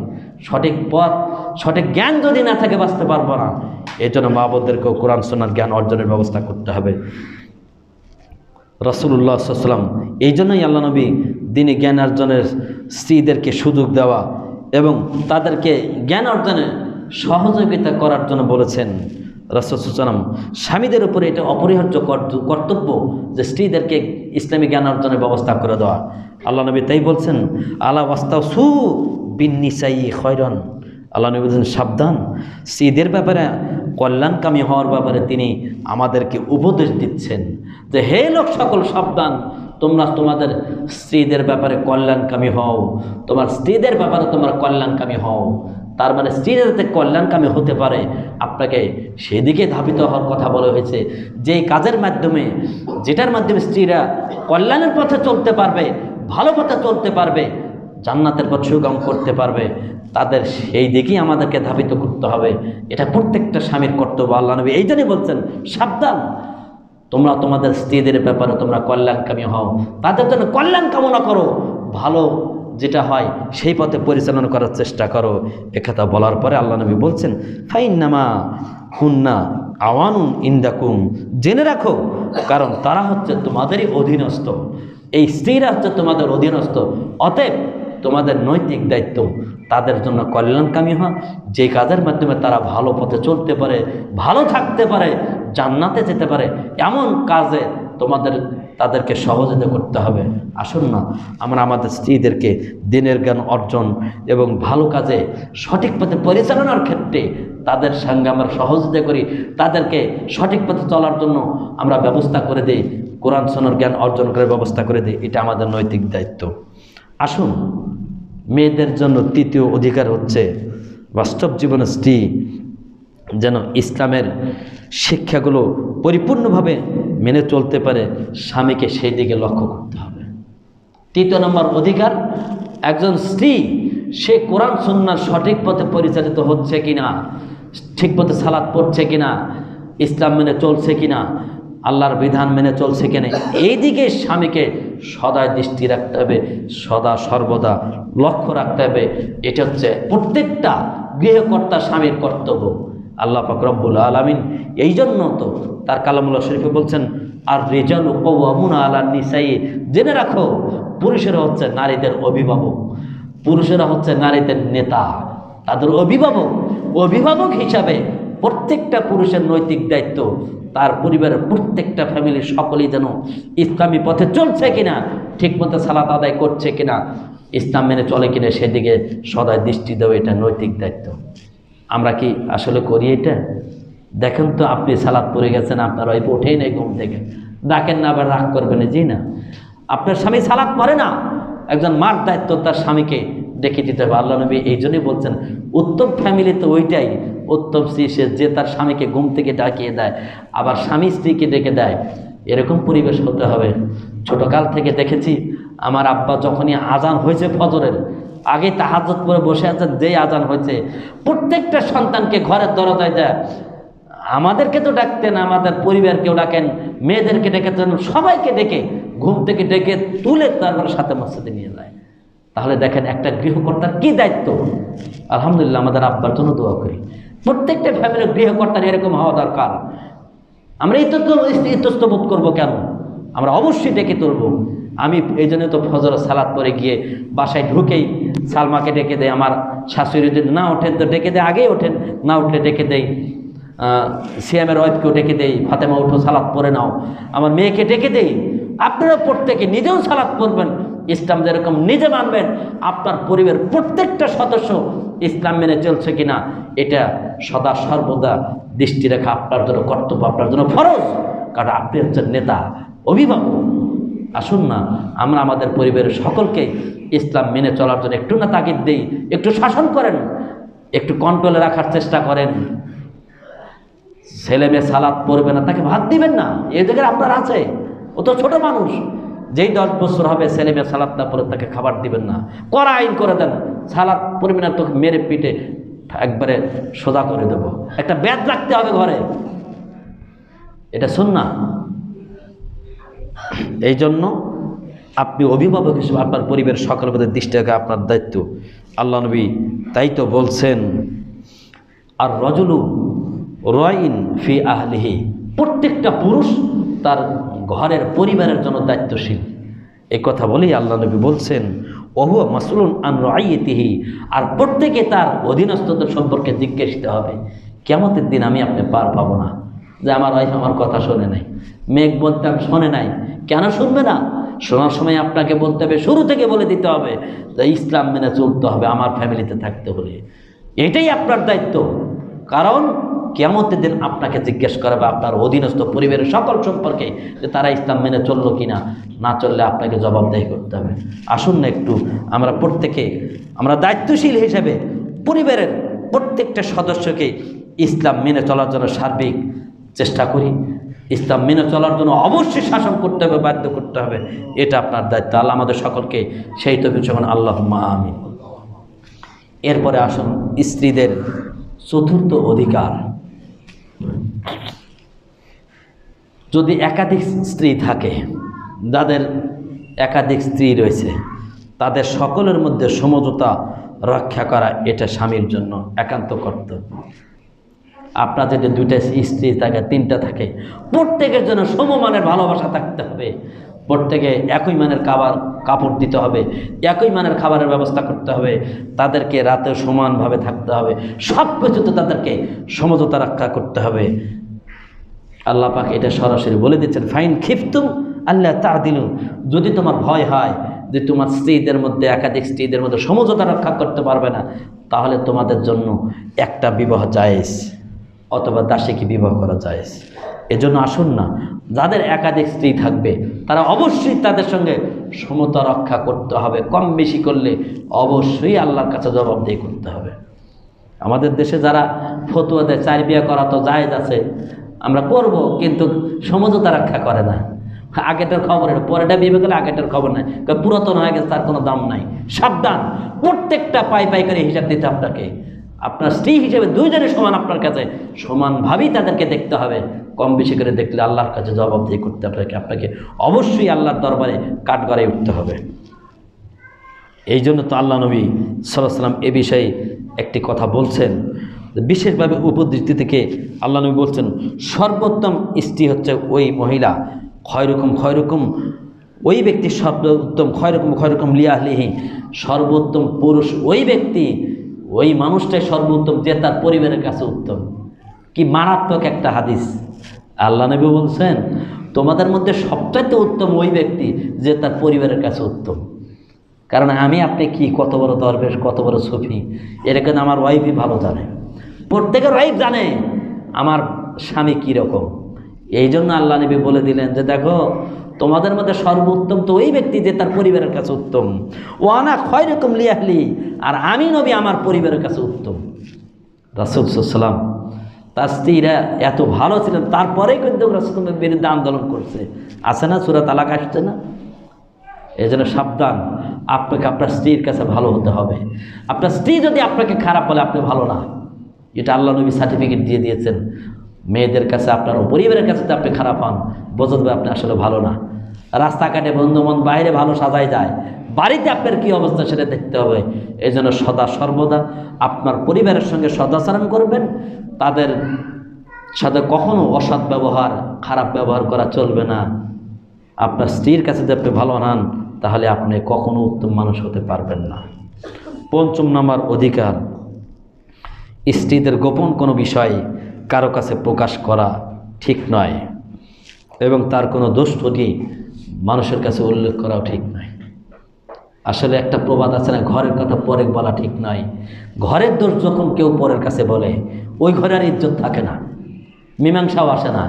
সঠিক পথ, সঠিক জ্ঞান যদি না থাকে বাঁচতে পারবো না। এই জন্য মা বোনদেরকেও কোরআন সুন্নাহর জ্ঞান অর্জনের ব্যবস্থা করতে হবে। রাসূলুল্লাহ সাল্লাল্লাহু আলাইহি ওয়াসাল্লাম এই জন্যই আল্লাহ নবী দ্বীনি জ্ঞান অর্জনের স্ত্রীদেরকে সুযোগ দেওয়া এবং তাদেরকে জ্ঞান অর্জনে সহযোগিতা করার জন্য বলেছেন। রাসূল সাল্লাল্লাহু আলাইহি ওয়াসাল্লাম স্বামীদের উপরে এটা অপরিহার্য কর্তব্য যে স্ত্রীদেরকে ইসলামী জ্ঞান অর্জনের ব্যবস্থা করে দেওয়া। আল্লাহ নবী তাই বলছেন, আলা ওয়াস্তাউসু বিন্নিসাই খায়রান। আল্লাহ নবী বলছেন, সাবধান, স্ত্রীদের ব্যাপারে কল্যাণকামী হওয়ার ব্যাপারে তিনি আমাদেরকে উপদেশ দিচ্ছেন যে, হে লোক সকল, সাবধান, তোমরা তোমাদের স্ত্রীদের ব্যাপারে কল্যাণকামী হও, তোমার স্ত্রীদের ব্যাপারে তোমরা কল্যাণকামী হও। তার মানে স্ত্রীরা যাতে কল্যাণকামী হতে পারে আপনাকে সেদিকে ধাবিত হওয়ার কথা বলা হয়েছে। যে কাজের মাধ্যমে, যেটার মাধ্যমে স্ত্রীরা কল্যাণের পথে চলতে পারবে, ভালো পথে চলতে পারবে, জান্নাতের পথ সুগম করতে পারবে, তাদের সেই দিকেই আমাদেরকে ধাবিত করতে হবে। এটা প্রত্যেকটা স্বামীর কর্তব্য। আল্লাহ নবী এই জন্যই বলছেন, সাবধান, তোমরা তোমাদের স্ত্রীদের ব্যাপারে তোমরা কল্যাণকামী হও, তাদের জন্য কল্যাণ কামনা করো, ভালো যেটা হয় সেই পথে পরিচালনা করার চেষ্টা করো। একথা বলার পরে আল্লাহ নবী বলছেন, ফাইন্নামা হুন্না আওয়ানুন ইন্দাকুম, জেনে রাখো, কারণ তারা হচ্ছে তোমাদেরই অধীনস্থ। এই স্ত্রীরা হচ্ছে তোমাদের অধীনস্থ। অতএব তোমাদের নৈতিক দায়িত্ব তাদের জন্য কল্যাণকামী হওয়া, যে কাজের মাধ্যমে তারা ভালো পথে চলতে পারে, ভালো থাকতে পারে, জান্নাতে যেতে পারে, এমন কাজে তাদেরকে সহযোগিতা করতে হবে। আসুন না আমরা আমাদের স্ত্রীদেরকে দ্বীনের জ্ঞান অর্জন এবং ভালো কাজে সঠিক পথে পরিচালনার ক্ষেত্রে তাদের সঙ্গে আমরা সহযোগিতা করি, তাদেরকে সঠিক পথে চলার জন্য আমরা ব্যবস্থা করে দিই, কোরআন সুন্নাহর জ্ঞান অর্জন করার ব্যবস্থা করে দিই। এটা আমাদের নৈতিক দায়িত্ব। আসুন, মেয়েদের জন্য তৃতীয় অধিকার হচ্ছে বাস্তব জীবনে স্ত্রী যেন ইসলামের শিক্ষাগুলো পরিপূর্ণভাবে মেনে চলতে পারে, স্বামীকে সেই দিকে লক্ষ্য করতে হবে। তৃতীয় নম্বর অধিকার, একজন স্ত্রী সে কোরআন সুন্নাহর সঠিক পথে পরিচালিত হচ্ছে কিনা, ঠিক পথে সালাত পড়ছে কিনা, ইসলাম মেনে চলছে কিনা, আল্লাহর বিধান মেনে চলছে কিনা, এই দিকে স্বামীকে সদা দৃষ্টি রাখতে হবে, সদা সর্বদা লক্ষ্য রাখতে হবে। এটা হচ্ছে প্রত্যেকটা গৃহকর্তা স্বামীর কর্তব্য। আল্লাহ পাক রব্বুল আলামিন এই জন্য তো তার কালামুল্লাহ শরীফে বলছেন, আর রিজালু কাওয়ামুনা আলান নিসাই, জেনে রাখো, পুরুষেরা হচ্ছে নারীদের অভিভাবক, পুরুষেরা হচ্ছে নারীদের নেতা, তাদের অভিভাবক হিসাবে প্রত্যেকটা পুরুষের নৈতিক দায়িত্ব তার পরিবারের প্রত্যেকটা ফ্যামিলির সকলেই যেন ইসলামী পথে চলছে কিনা, ঠিকমতো সালাত আদায় করছে কিনা, ইসলাম মেনে চলে কিনা, সেদিকে সদায় দৃষ্টি দেওয়া এটা নৈতিক দায়িত্ব। আমরা কি আসলে করি এটা? দেখেন তো, আপনি সালাত পড়ে গেছেন, আপনার ওই ওঠেই নেই ঘুম থেকে, ডাকেন না, আবার রাগ করবেন, জি না, আপনার স্বামী সালাত পড়ে না, একজন মার দায়িত্ব তার স্বামীকে ডেকে দিতে হবে। আল্লাহ নবী এই জন্যই বলছেন, উত্তম ফ্যামিলি তো ওইটাই, উত্তম স্ত্রী সে যে তার স্বামীকে ঘুম থেকে ডাকিয়ে দেয়, আবার স্বামী স্ত্রীকে ডেকে দেয়, এরকম পরিবেশ হতে হবে। ছোটকাল থেকে দেখেছি, আমার আব্বা যখনই আজান হয়েছে ফজরের, আগে তাহাজ্জুদ পড়ে বসে আছেন, যেই আজান হয়েছে প্রত্যেকটা সন্তানকে ঘরের দরজায় যায়, আমাদেরকে তো ডাকতেন, আমাদের পরিবারকেও ডাকেন, মেয়েদেরকে ডেকেছেন, সবাইকে ডেকে ঘুম থেকে ডেকে তুলে তারপরে সাথে মসজিদে নিয়ে যায়। তাহলে দেখেন একটা গৃহকর্তার কি দায়িত্ব। আলহামদুলিল্লাহ আমাদের আব্বার জন্য দোয়া করি, প্রত্যেকটা ফ্যামিলির গৃহকর্তার এরকম হওয়া দরকার। আমরা ইতস্তত বোধ করবো কেন? আমরা অবশ্যই ডেকে তুলবো। আমি এই জন্য তো ফজর সালাত পরে গিয়ে বাসায় ঢুকেই সালমাকে ডেকে দেয়, আমার শাশুড়ি যদি না ওঠেন তো ডেকে দেয়, আগেই ওঠেন, না উঠলে ডেকে দেয়, সিএমের ওয়াইফকেও ডেকে দেই, ফাতেমা উঠো সালাত পড়ে নাও, আমার মেয়েকে ডেকে দেই। আপনারা প্রত্যেকে নিজেও সালাত পড়বেন, ইসলাম যেরকম নিজে মানবেন, আপনার পরিবারের প্রত্যেকটা সদস্য ইসলাম মেনে চলছে কিনা এটা সদা সর্বদা দৃষ্টি রেখা আপনার জন্য কর্তব্য, আপনার জন্য ফরজ, কারণ আপনি হচ্ছেন নেতা, অভিভাবক। আসুন না আমরা আমাদের পরিবারের সকলকে ইসলাম মেনে চলার জন্য একটু না তাগিদ দেই, একটু শাসন করেন, একটু কন্ট্রোলে রাখার চেষ্টা করেন। ছেলে মেয়ে সালাত পড়বে না তাকে ভাত দিবেন না, এই জায়গায় আপনার আছে, ও তো ছোট মানুষ, যেই 10 বছর হবে ছেলে মেয়ে সালাত না পড়ে তাকে খাবার দিবেন না, কড়া আইন করে দেন, সালাত পড়বে না তোকে মেরে পিটে একবারে সোজা করে দেব, একটা ব্যাদ রাখতে হবে ঘরে, এটা সুন্নাহ। এই জন্য আপনি অভিভাবক হিসেবে আপনার পরিবারের সকলের প্রতি দৃষ্টি রাখা আপনার দায়িত্ব। আল্লাহ নবী তাই তো বলছেন, আর রজুলু রাইন ফি আহলিহি, প্রত্যেকটা পুরুষ তার ঘরের পরিবারের জন্য দায়িত্বশীল। এই কথা বলেই আল্লাহ নবী বলছেন, ওহুয়া মাসউলুন আন রাইয়াতিহি, আর প্রত্যেকে তার অধীনস্থদের সম্পর্কে জিজ্ঞাসিত হবে। কিয়ামতের দিন আমি আপনি পার পাবো না যে আমার ওয়াইফ আমার কথা শোনে নাই, মেঘ বলতে আমি শোনে নাই, কেন শুনবে না? শোনার সময় আপনাকে বলতে হবে, শুরু থেকে বলে দিতে হবে যে ইসলাম মেনে চলতে হবে আমার ফ্যামিলিতে থাকতে হলে, এটাই আপনার দায়িত্ব। কারণ কিয়ামতের দিন আপনাকে জিজ্ঞেস করাবে আপনার অধীনস্থ পরিবারের সকল সম্পর্কে, যে তারা ইসলাম মেনে চললো কিনা, না চললে আপনাকে জবাবদেহি করতে হবে। আসুন না একটু আমরা প্রত্যেকে, আমরা দায়িত্বশীল হিসেবে পরিবারের প্রত্যেকটা সদস্যকে ইসলাম মেনে চলার জন্য সার্বিক চেষ্টা করি। ইসলাম মেনে চলার জন্য অবশ্যই শাসন করতে হবে, বাধ্য করতে হবে, এটা আপনার দায়িত্ব। আল্লাহ আমাদের সকলকে সেই তৌফিক দান, আল্লাহুম্মা আমিন। এরপরে আসুন স্ত্রীদের চতুর্থ অধিকার। যদি একাধিক স্ত্রী থাকে, যাদের একাধিক স্ত্রী রয়েছে, তাদের সকলের মধ্যে সমঝোতা রক্ষা করা এটা স্বামীর জন্য একান্ত কর্তব্য। আপনার যদি 2টা স্ত্রী থাকে, 3টা থাকে, প্রত্যেকের জন্য সমমানের ভালোবাসা থাকতে হবে, প্রত্যেকে একই মানের কাপড় দিতে হবে, একই মানের খাবারের ব্যবস্থা করতে হবে, তাদেরকে রাতে সমানভাবে থাকতে হবে, সব কিছুতে তাদেরকে সমঝোতা রক্ষা করতে হবে। আল্লাহ পাক এটা সরাসরি বলে দিচ্ছেন, ফাইন খিফতুম আল্লাহ তা'দিলু, যদি তোমার ভয় হয় যে তোমার স্ত্রীদের মধ্যে, একাধিক স্ত্রীদের মধ্যে সমঝোতা রক্ষা করতে পারবে না, তাহলে তোমাদের জন্য একটা বিবাহ জায়েজ, অথবা দাসীকে বিবাহ করা জায়েজ। এজন্য আসুন না, যাদের একাধিক স্ত্রী থাকবে তারা অবশ্যই তাদের সঙ্গে সমতা রক্ষা করতে হবে, কম বেশি করলে অবশ্যই আল্লাহর কাছে জবাবদিহি করতে হবে। আমাদের দেশে যারা ফতোয়া দেয় 4 বিয়ে করা তো জায়েজ আছে, আমরা করব, কিন্তু সমঝোতা রক্ষা করে না, আগেটার খবর, পরেটা বিয়ে করলে আগেটার খবর নাই, পুরাতন হয়ে গেছে, তার কোনো দাম নাই। সাবধান, প্রত্যেকটা পাই পাই করে হিসাব দিতে আপনাকে, আপনার স্ত্রী হিসেবে 2 জনের সমান, আপনার কাছে সমানভাবেই তাদেরকে দেখতে হবে। কম বেশি করে দেখলে আল্লাহর কাছে জবাবদিহি করতে আপনাকে অবশ্যই আল্লাহর দরবারে কাঠগড়ায় উঠতে হবে। এই জন্য তো আল্লাহ নবী সাল্লাল্লাহু আলাইহি ওয়াসাল্লাম এ বিষয়ে একটি কথা বলছেন, বিশেষভাবে উপদৃষ্টি থেকে আল্লাহ নবী বলছেন, সর্বোত্তম স্ত্রী হচ্ছে ওই মহিলা, খয়রুকুম ওই ব্যক্তি সর্বোত্তম, খয়রুকুম লিআহলিহি, সর্বোত্তম পুরুষ ওই ব্যক্তি, ওই মানুষটাই সর্বোত্তম যে তার পরিবারের কাছে উত্তম। কি মারাত্মক একটা হাদিস! আল্লাহ নবী বলছেন, তোমাদের মধ্যে সবচাইতে উত্তম ওই ব্যক্তি যে তার পরিবারের কাছে উত্তম। কারণ আমি আপনি কি কত বড় দরবেশ, কত বড় সুফি, এটা কিন্তু আমার ওয়াইফই ভালো জানে, প্রত্যেকের ওয়াইফ জানে আমার স্বামী কীরকম। এই জন্য আল্লাহ নবী বলে দিলেন যে দেখো, তোমাদের মধ্যে সর্বোত্তম তো ওই ব্যক্তি যে তার পরিবারের কাছে উত্তম। ওয়ানা খয়রুকুম লিআহলি, আর আমি নবী আমার পরিবারের কাছে উত্তম। রাসূল সাল্লাল্লাহু আলাইহি ওয়াসাল্লাম তার স্ত্রীরা এত ভালো ছিলেন, তারপরেই কিন্তু রাসূলের বিরুদ্ধে আন্দোলন করছে, আছে না, সূরা তালাক আসছে না? এই জন্য সাবধান, আপনাকে আপনার স্ত্রীর কাছে ভালো হতে হবে। আপনার স্ত্রী যদি আপনাকে খারাপ বলে আপনি ভালো না, এটা আল্লাহ নবী সার্টিফিকেট দিয়ে দিয়েছেন। মেয়েদের কাছে আপনার পরিবারের কাছে যদি আপনি খারাপ হন, বোঝা যাবে আপনি আসলে ভালো না। রাস্তাঘাটে বন্ধুবান্ধব বাইরে ভালো সাজাই যায়, বাড়িতে আপনার কী অবস্থা সেটা দেখতে হবে। এই জন্য সদা সর্বদা আপনার পরিবারের সঙ্গে সদাচরণ করবেন, তাদের সাথে কখনো অসৎ ব্যবহার, খারাপ ব্যবহার করা চলবে না। আপনার স্ত্রীর কাছে যদি আপনি ভালো হন, তাহলে আপনি কখনো উত্তম মানুষ হতে পারবেন না। ৫ম নম্বর অধিকার, স্ত্রীদের গোপন কোনো বিষয় কারো কাছে প্রকাশ করা ঠিক নয়, এবং তার কোনো দোষ ত্রুটি মানুষের কাছে উল্লেখ করাও ঠিক নয়। আসলে একটা প্রবাদ আছে না, ঘরের কথা পরে বলা ঠিক নয়। ঘরের দোষ যখন কেউ পরের কাছে বলে, ওই ঘরে আর ইজ্জত থাকে না, মীমাংসাও আসে না।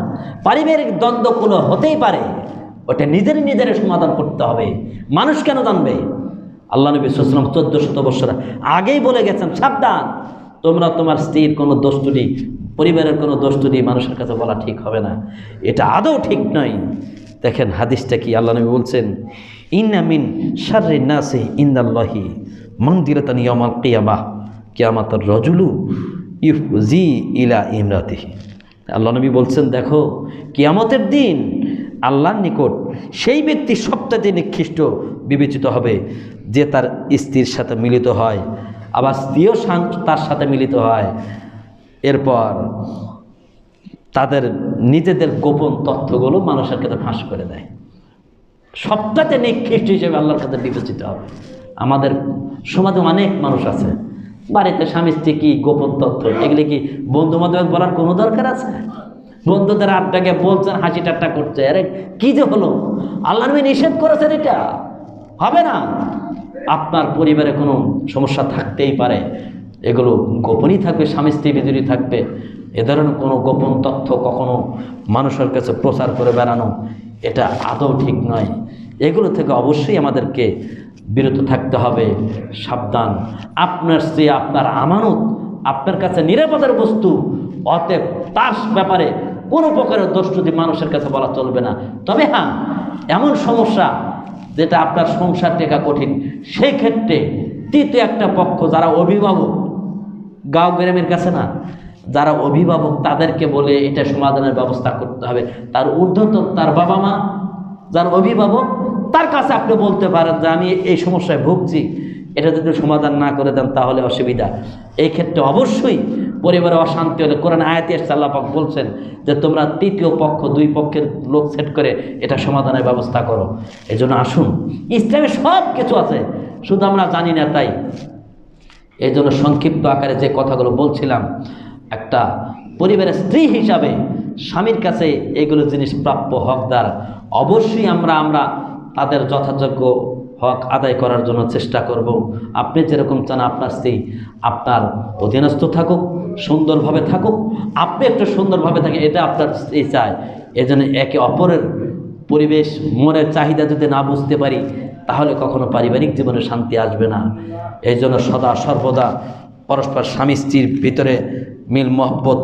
পারিবারিক দ্বন্দ্ব কোনো হতেই পারে, ওটা নিজের সমাধান করতে হবে। মানুষ কেন জানবে? আল্লাহ নবী সাল্লাল্লাহু আলাইহি ওয়াসাল্লাম 1400 বছর আগেই বলে গেছেন, সাবধান, তোমরা তোমার স্ত্রীর কোনো দোষ ত্রুটি, পরিবারের কোনো দোষ ত্রুটি মানুষের কাছে বলা ঠিক হবে না। এটা আদৌ ঠিক নয়। দেখেন হাদিসটা কি, আল্লাহ নবী বলছেন, ইন্না মিন শাররিন নাসি ইনদাল্লাহি মানদিরাতান ইয়াউমাল কিয়ামাহ, কিয়ামাতুর রাজুলু ইউজি ইলা ইমরাতিহি। আল্লাহ নবী বলছেন, দেখো কিয়ামতের দিন আল্লাহর নিকট সেই ব্যক্তি সবচেয়ে নিকৃষ্ট বিবেচিত হবে যে তার স্ত্রীর সাথে মিলিত হয়, আবার স্ত্রীও তার সাথে মিলিত হয়, এরপর তাদের নিজেদের গোপন তথ্যগুলো মানুষের কাছে ফাঁস করে দেয়। সবচেয়ে নিকৃষ্ট হিসেবে আল্লাহর কাছে বিবেচিত হবে। আমাদের সমাজে অনেক মানুষ আছে, বাড়িতে স্বামী স্ত্রী কি গোপন তথ্য, এগুলি কি বন্ধু বান্ধব বলার কোনো দরকার আছে? বন্ধুদের আড্ডাকে বলছেন, হাসি ঠাট্টা করছে, আরে কি যে হলো, আল্লাহ নবী নিষেধ করেছেন, এটা হবে না। আপনার পরিবারে কোনো সমস্যা থাকতেই পারে, এগুলো গোপনই থাকবে, স্বামী স্ত্রী ভিতরে থাকবে। এ ধরনের কোনো গোপন তথ্য কখনো মানুষের কাছে প্রচার করে বেড়ানো, এটা আদৌ ঠিক নয়। এগুলো থেকে অবশ্যই আমাদেরকে বিরত থাকতে হবে। সাবধান, আপনার স্ত্রী আপনার আমানত, আপনার কাছে নিরাপদের বস্তু, অতএব তার ব্যাপারে কোনো প্রকারের দোষ যদি মানুষের কাছে বলা চলবে না। তবে হ্যাঁ, এমন সমস্যা যেটা আপনার সংসার টেকা কঠিন, সেই ক্ষেত্রে তৃতীয় একটা পক্ষ, যারা অভিভাবক, গাঁও গ্রামের কাছে না, যারা অভিভাবক, তাদেরকে বলে এটা সমাধানের ব্যবস্থা করতে হবে। তার ঊর্ধ্বতন, তার বাবা মা যার অভিভাবক, তার কাছে আপনি বলতে পারেন যে আমি এই সমস্যায় ভুগছি, এটা যদি সমাধান না করে দেন তাহলে অসুবিধা। এই ক্ষেত্রে অবশ্যই পরিবারে অশান্তি হলে কোরআন আয়াতে এসেছে, আল্লাহ পাক বলছেন যে তোমরা তৃতীয় পক্ষ, দুই পক্ষের লোক সেট করে এটা সমাধানের ব্যবস্থা করো। এই জন্য আসুন, ইসলামে সব কিছু আছে, শুধু আমরা জানি না তাই। এই জন্য সংক্ষিপ্ত আকারে যে কথাগুলো বলছিলাম, একটা পরিবারের স্ত্রী হিসাবে স্বামীর কাছে এগুলো জিনিস প্রাপ্য, হকদার। অবশ্যই আমরা তাদের যথাযোগ্য হক আদায় করার জন্য চেষ্টা করব। আপনি যেরকম চান আপনার স্ত্রী আপনার অধীনস্থ থাকুক, সুন্দরভাবে থাকুক, আপনি একটু সুন্দরভাবে থাকেন, এটা আপনার স্ত্রী চায়। এজন্য একে অপরের পরিবেশ, মনের চাহিদা যদি না বুঝতে পারি, তাহলে কখনো পারিবারিক জীবনে শান্তি আসবে না। এই জন্য সদা সর্বদা পরস্পর স্বামী স্ত্রীর ভিতরে মিল মহব্বত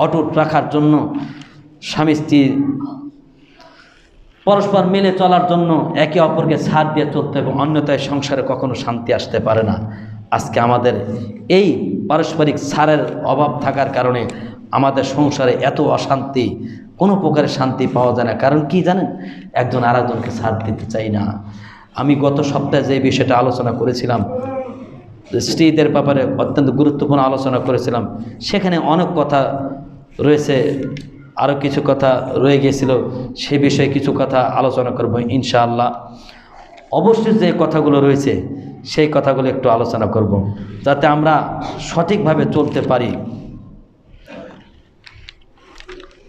অটুট রাখার জন্য, স্বামী স্ত্রী পরস্পর মিলে চলার জন্য একে অপরকে ছাড় দিয়ে চলতে হবে, অন্যথায় সংসারে কখনো শান্তি আসতে পারে না। আজকে আমাদের এই পারস্পরিক ছাড়ের অভাব থাকার কারণে আমাদের সংসারে এত অশান্তি, কোনো প্রকারের শান্তি পাওয়া যায় না। কারণ কি জানেন, একজন আরেকজনকে ছাড় দিতে চাই না। আমি গত সপ্তাহে যে বিষয়টা আলোচনা করেছিলাম, স্ত্রীদের ব্যাপারে অত্যন্ত গুরুত্বপূর্ণ আলোচনা করেছিলাম, সেখানে অনেক কথা রয়েছে, আরও কিছু কথা রয়ে গিয়েছিল, সে বিষয়ে কিছু কথা আলোচনা করব ইনশাআল্লাহ। অবশ্যই যে কথাগুলো রয়েছে সেই কথাগুলো একটু আলোচনা করব, যাতে আমরা সঠিকভাবে চলতে পারি।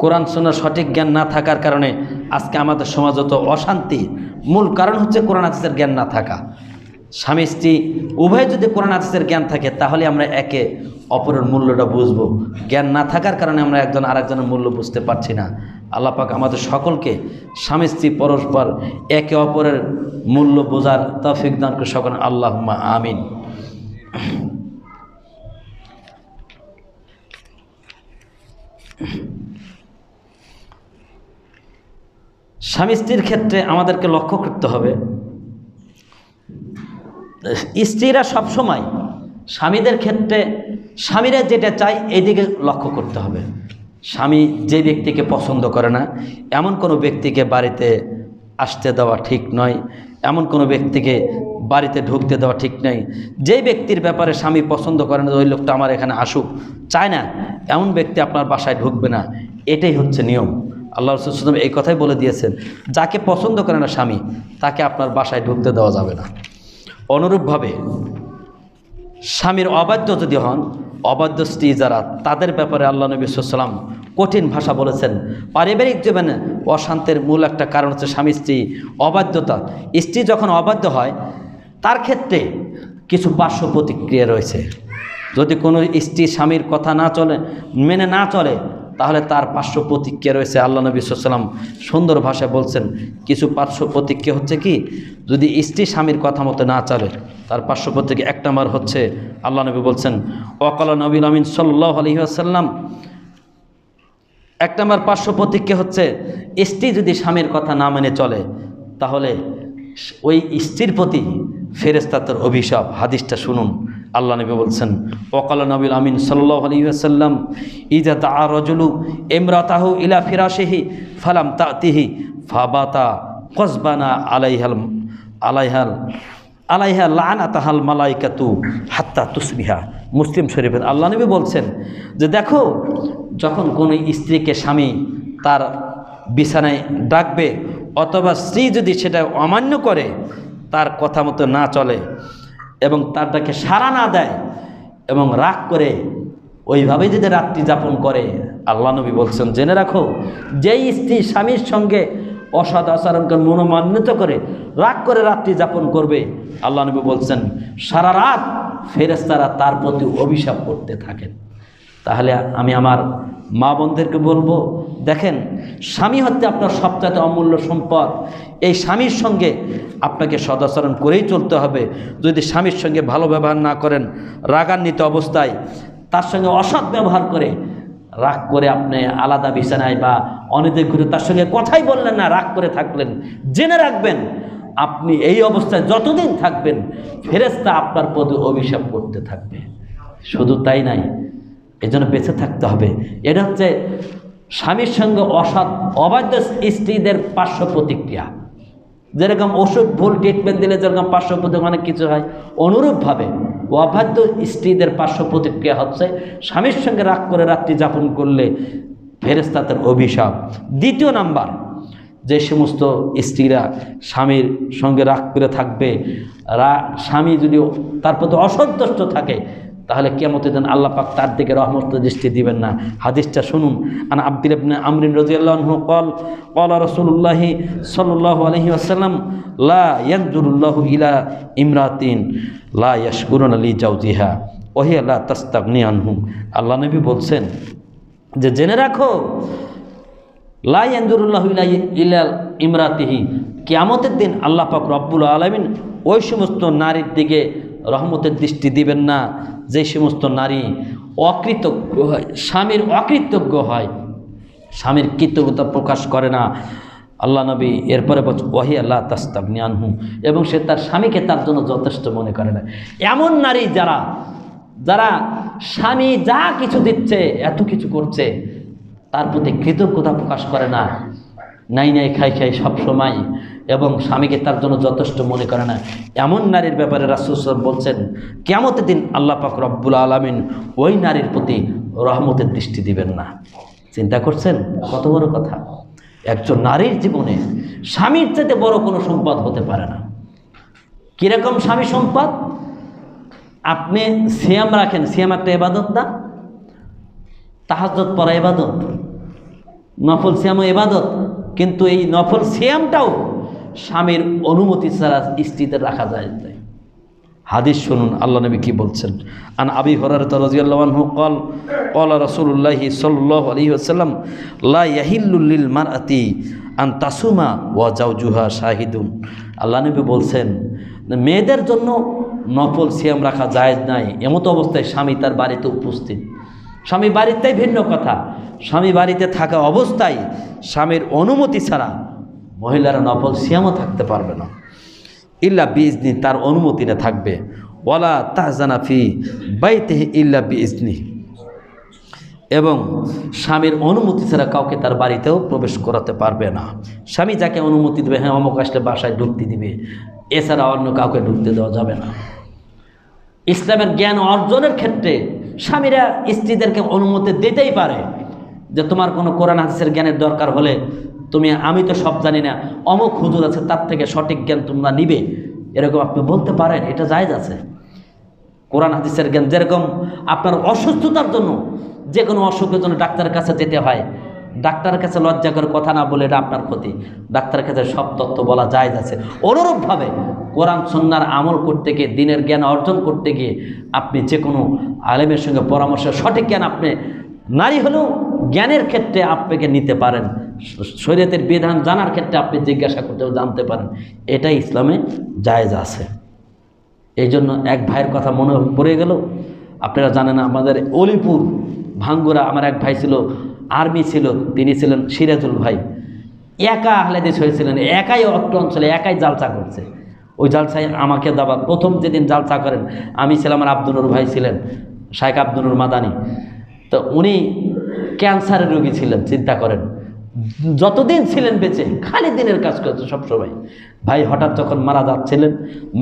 কোরআন সুন্নাহর সঠিক জ্ঞান না থাকার কারণে আজকে আমাদের সমাজে তো অশান্তি, মূল কারণ হচ্ছে কোরআন হাদিসের জ্ঞান না থাকা। স্বামী স্ত্রী উভয় যদি কোরআন হাদিসের জ্ঞান থাকে, তাহলে আমরা একে অপরের মূল্যটা বুঝব। জ্ঞান না থাকার কারণে আমরা একজন আরেকজনের মূল্য বুঝতে পারছি না। আল্লাহ পাক আমাদের সকলকে স্বামী স্ত্রী পরস্পর একে অপরের মূল্য বোঝার তৌফিক দান করে সকলেন, আল্লাহুম্মা আমিন। স্বামী স্ত্রীর ক্ষেত্রে আমাদেরকে লক্ষ্য করতে হবে, স্ত্রীরা সবসময় স্বামীদের ক্ষেত্রে স্বামীরা যেটা চায় এইদিকে লক্ষ্য করতে হবে। স্বামী যে ব্যক্তিকে পছন্দ করে না এমন কোনো ব্যক্তিকে বাড়িতে আসতে দেওয়া ঠিক নয়, এমন কোনো ব্যক্তিকে বাড়িতে ঢুকতে দেওয়া ঠিক নয়। যেই ব্যক্তির ব্যাপারে স্বামী পছন্দ করে না, ওই লোকটা আমার এখানে আসুক চায় না, এমন ব্যক্তি আপনার বাসায় ঢুকবে না। এটাই হচ্ছে নিয়ম। আল্লাহ রাসূল সাল্লাল্লাহু আলাইহি ওয়াসাল্লাম এই কথাই বলে দিয়েছেন, যাকে পছন্দ করে না স্বামী তাকে আপনার বাসায় ঢুকতে দেওয়া যাবে না। অনুরূপভাবে স্বামীর অবাধ্য যদি হন, অবাধ্য স্ত্রী যারা, তাদের ব্যাপারে আল্লাহ নবী সাল্লাল্লাহু আলাইহি ওয়াসাল্লাম কঠিন ভাষা বলেছেন। পারিবারিক জীবনে অশান্তির মূল একটা কারণ হচ্ছে স্বামী স্ত্রী অবাধ্যতা। স্ত্রী যখন অবাধ্য হয় তার ক্ষেত্রে কিছু পার্শ্ব প্রতিক্রিয়া রয়েছে। যদি কোনো স্ত্রী স্বামীর কথা না চলে, মেনে না চলে, তাহলে তার পার্শ্ব প্রতিক্রিয়া রয়েছে। আল্লাহ নবী সাল্লাল্লাহু আলাইহি ওয়াসাল্লাম সুন্দর ভাষায় বলছেন কিছু পার্শ্ব প্রতিক্রিয়া হচ্ছে কি, যদি স্ত্রী স্বামীর কথা মতো না চলে তার পার্শ্ব প্রতিক্রিয়া এক নম্বর হচ্ছে, আল্লাহ নবী বলছেন ওয়াকালা নবীল আমিন সাল্লাল্লাহু আলাইহি ওয়াসাল্লাম, এক নম্বর পার্শ্ব প্রতিক্রিয়া হচ্ছে স্ত্রী যদি স্বামীর কথা না মেনে চলে তাহলে ওই স্ত্রীর প্রতি ফেরেশতাদের অভিশাপ। হাদিসটা শুনুন, আল্লাহ নবী বলছেন ওয়াকালা নবীল আমিন সাল্লাল্লাহু আলাইহি ওয়াসাল্লাম ইযা দাআ রাজুলু ইমরাতাহু ইলা ফিরাশিহি ফালাম তাতিহি ফাবাতা কসবানা আলাইহা লানাতাহাল মালাইকাতু হাত্তা তুসবিহা। মুসলিম শরীফের আল্লাহ নবী বলছেন যে দেখো, যখন কোনো স্ত্রীকে স্বামী তার বিছানায় ডাকবে অথবা স্ত্রী যদি সেটা অমান্য করে, তার কথা মতো না চলে এবং তার ডাকে সাড়া না দেয় এবং রাগ করে ওইভাবেই যদি রাত্রি যাপন করে, আল্লাহ নবী বলছেন জেনে রাখো, যেই স্ত্রী স্বামীর সঙ্গে অসৎ আচরণকে মনোমান্বিত করে রাগ করে রাত্রি যাপন করবে, আল্লাহ নবী বলছেন সারা রাত ফেরেশতারা তার প্রতি অভিশাপ করতে থাকেন। তাহলে আমি আমার মা বোনদেরকে বলবো, দেখেন স্বামী হচ্ছে আপনার সবচেয়ে অমূল্য সম্পদ। এই স্বামীর সঙ্গে আপনাকে সদাচরণ করেই চলতে হবে। যদি স্বামীর সঙ্গে ভালো ব্যবহার না করেন, রাগান্বিত অবস্থায় তার সঙ্গে অসৎ ব্যবহার করে, রাগ করে আপনি আলাদা বিছানায় বা অনেক ঘুরে তার সঙ্গে কথাই বললেন না, রাগ করে থাকলেন, জেনে রাখবেন আপনি এই অবস্থায় যতদিন থাকবেন ফেরেশতা আপনার প্রতি অভিশাপ করতে থাকবে। শুধু তাই নাই, এজন্য বেঁচে থাকতে হবে। এটা হচ্ছে স্বামীর সঙ্গে অসৎ অবাধ্য স্ত্রীদের পার্শ্ব প্রতিক্রিয়া। যেরকম ওষুধ ভুল ট্রিটমেন্ট দিলে যেরকম পার্শ্ব প্রতিক্রিয়া অনেক কিছু হয়, অনুরূপভাবে অবাধ্য স্ত্রীদের পার্শ্ব প্রতিক্রিয়া হচ্ছে স্বামীর সঙ্গে রাগ করে রাত্রি যাপন করলে ফেরেশতাদের অভিশাপ। দ্বিতীয় নাম্বার, যে সমস্ত স্ত্রীরা স্বামীর সঙ্গে রাগ করে থাকবে, স্বামী যদি তার প্রতি অসন্তুষ্ট থাকে, তাহলে কিয়ামতের দিন আল্লাহ পাক তার দিকে রহমতের দৃষ্টি দিবেন না। হাদিসটা শুনুন, আন আব্দুল্লাহ ইবনে আমর রাদিয়াল্লাহু আনহু ক্বালা রাসূলুল্লাহ সাল্লাল্লাহু আলাইহি ওয়াসাল্লাম লা ইয়ানজুরুল্লাহু ইলা ইমরাতিন লা ইয়াশকুরুনা লি জাওজিহা ওয়া হিয়া লা তাস্তাগনি আনহু। আল্লাহ নবী বলছেন যে জেনে রাখো, লা ইয়ানজুরুল্লাহু ইলা ইমরাতিহি, কিয়ামতের দিন আল্লাহ পাক রব্বুল আলামিন ওই সমস্ত নারীর দিকে রহমতের দৃষ্টি দিবেন না যে সমস্ত নারী অকৃতজ্ঞ হয়, স্বামীর অকৃতজ্ঞ হয়, স্বামীর কৃতজ্ঞতা প্রকাশ করে না। আল্লাহ নবী এরপরে বলছেন ওয়াহিয়া লা তাস্তাগনি আনহু, এবং সে তার স্বামীকে তার জন্য যথেষ্ট মনে করে না। এমন নারী যারা স্বামী যা কিছু দিচ্ছে, এত কিছু করছে, তার প্রতি কৃতজ্ঞতা প্রকাশ করে না, নাই নাই খাই খাই সবসময়, এবং স্বামীকে তার জন্য যথেষ্ট মনে করে না, এমন নারীর ব্যাপারে রাসূল সাল্লাল্লাহু আলাইহি ওয়াসাল্লাম বলছেন কিয়ামতের দিন আল্লাহ পাক রব্বুল আলামিন ওই নারীর প্রতি রহমতের দৃষ্টি দিবেন না। চিন্তা করছেন কত বড় কথা। একজন নারীর জীবনে স্বামীর চাইতে বড় কোনো সম্পদ হতে পারে না। কীরকম স্বামী সম্পদ? আপনি সিয়াম রাখেন, সিয়াম একটা ইবাদত না? তাহাজ্জুদ পড়া ইবাদত, নফল সিয়ামও ইবাদত, কিন্তু এই নফল সিয়ামটাও স্বামীর অনুমতি ছাড়া স্ত্রীদের রাখা যায় না। হাদিস শুনুন, আল্লাহ নবী কি বলছেন। আন আবি হুরায়রা রাদিয়াল্লাহু আনহু ক্বালা রাসূলুল্লাহ সাল্লাল্লাহু আলাইহি ওয়াসাল্লাম লা ইয়াহিল্লু লিল মারআতি আন তাসুমা ওয়া জাওজুহা শাহিদুন। আল্লাহ নবী বলছেন মেয়েদের জন্য নফল সিয়াম রাখা জায়েজ নাই এমতো অবস্থায় স্বামী তার বাড়িতে উপস্থিত। স্বামী বাড়িতেই ভিন্ন কথা, স্বামী বাড়িতে থাকা অবস্থায় স্বামীর অনুমতি ছাড়া মহিলারা নফল সিয়ামও থাকতে পারবে না। ইল্লা বিইজনি, তার অনুমতিতে থাকবে। ওয়ালা তাহজানা ফি বাইতিহি ইল্লা বিইজনি, এবং স্বামীর অনুমতি ছাড়া কাউকে তার বাড়িতেও প্রবেশ করাতে পারবে না। স্বামী যাকে অনুমতি দেবে, হ্যাঁ অমুক আসলে বাসায় ঢুকতে দিবে, এছাড়া অন্য কাউকে ঢুকতে দেওয়া যাবে না। ইসলামের জ্ঞান অর্জনের ক্ষেত্রে স্বামীরা স্ত্রীদেরকে অনুমতি দিতেই পারে যে তোমার কোনো কোরআন হাদিসের জ্ঞানের দরকার হলে তুমি, আমি তো সব জানি না, অমুক হুজুর আছে তার থেকে সঠিক জ্ঞান তোমরা নিবে, এরকম আপনি বলতে পারেন, এটা জায়েজ আছে। কোরআন হাদিসের জ্ঞান, যেরকম আপনার অসুস্থতার জন্য, যে কোনো অসুখের জন্য ডাক্তারের কাছে যেতে হয়, ডাক্তারের কাছে লজ্জা করে কথা না বলে এটা আপনার ক্ষতি, ডাক্তারের কাছে সব তথ্য বলা জায়েজ আছে। অনুরূপভাবে কোরআন সুন্নাহর আমল করতে গিয়ে, দিনের জ্ঞান অর্জন করতে গিয়ে আপনি যে কোনো আলেমের সঙ্গে পরামর্শ, সঠিক জ্ঞান আপনি নারী হলেও জ্ঞানের ক্ষেত্রে আপনাকে নিতে পারেন, শরীয়তের বিধান জানার ক্ষেত্রে আপনি জিজ্ঞাসা করতেও জানতে পারেন, এটাই ইসলামে জায়েজ আছে। এই জন্য এক ভাইয়ের কথা মনে পড়ে গেল, আপনারা জানেন আমাদের অলিপুর ভাঙ্গুরা আমার এক ভাই ছিল, আর্মি ছিল, তিনি ছিলেন সিরাজুল ভাই, একা আহলে হাদিস হয়েছিলেন, একাই অত্র অঞ্চলে একাই জালসা করছে। ওই জালসায় আমাকে দাবা, প্রথম যেদিন জালসা করেন আমি ছিলাম, আমার আব্দুনুর ভাই ছিলেন, শাইখ আব্দুনুর মাদানি, তো উনি ক্যান্সারের রোগী ছিলেন। চিন্তা করেন, যতদিন ছিলেন বেঁচে খালি দিনের কাজ করছে সবসময়। ভাই হঠাৎ যখন মারা যাচ্ছিলেন,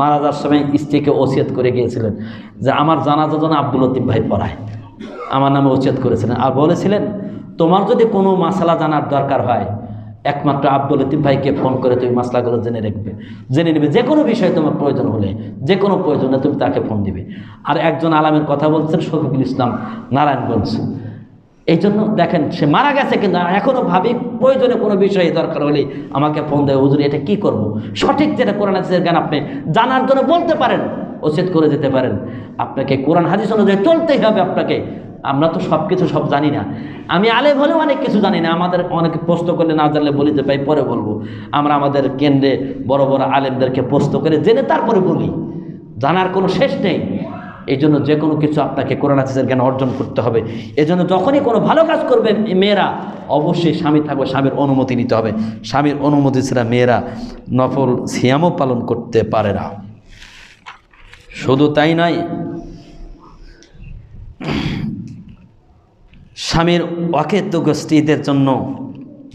মারা যাওয়ার সময় স্ত্রীকে ওসিয়ত করে গিয়েছিলেন যে আমার জানাজা যেন আব্দুল লতিফ ভাই পড়ায়, আমার নামে ওসিয়ত করেছিলেন। আর বলেছিলেন তোমার যদি কোনো মাসালা জানার দরকার হয় একমাত্র আব্দুল লতিফ ভাইকে ফোন করে তুমি মাসলাগুলো জেনে নেবে, যে কোনো বিষয়ে তোমার প্রয়োজন হলে, যে কোনো প্রয়োজনে তুমি তাকে ফোন দিবে। আর একজন আলামের কথা বলছেন শফিকুল ইসলাম নারায়ণগঞ্জ। এই জন্য দেখেন সে মারা গেছে, কিন্তু এখনও ভাবি প্রয়োজনে কোনো বিষয়ে দরকার হলে আমাকে ফোন দেয়, হুজুর এটা কি করব, সঠিক যেটা কোরআন হাদিসের জ্ঞান আপনি জানার জন্য বলতে পারেন, ওসিয়ত করে যেতে পারেন। আপনাকে কোরআন হাদিস অনুযায়ী চলতেই হবে আপনাকে। আমরা তো সব কিছু সব জানি না, আমি আলেম হলেও অনেক কিছু জানি না, আমাদের অনেকে প্রশ্ন করলে না জানলে বলিতে পাই, পরে বলবো। আমরা আমাদের কেন্দ্রে বড় বড় আলেমদেরকে প্রশ্ন করে জেনে তারপরে বলি, জানার কোনো শেষ নেই। এই জন্য যে কোনো কিছু আপনাকে কোরআন হাদিসের জ্ঞান অর্জন করতে হবে। এই জন্য যখনই কোনো ভালো কাজ করবে মেয়েরা, অবশ্যই স্বামী থাকবে, স্বামীর অনুমতি নিতে হবে। স্বামীর অনুমতি ছাড়া মেয়েরা নফল সিয়ামও পালন করতে পারে না। শুধু তাই নয়, স্বামীর অকৃতজ্ঞ স্ত্রীদের জন্য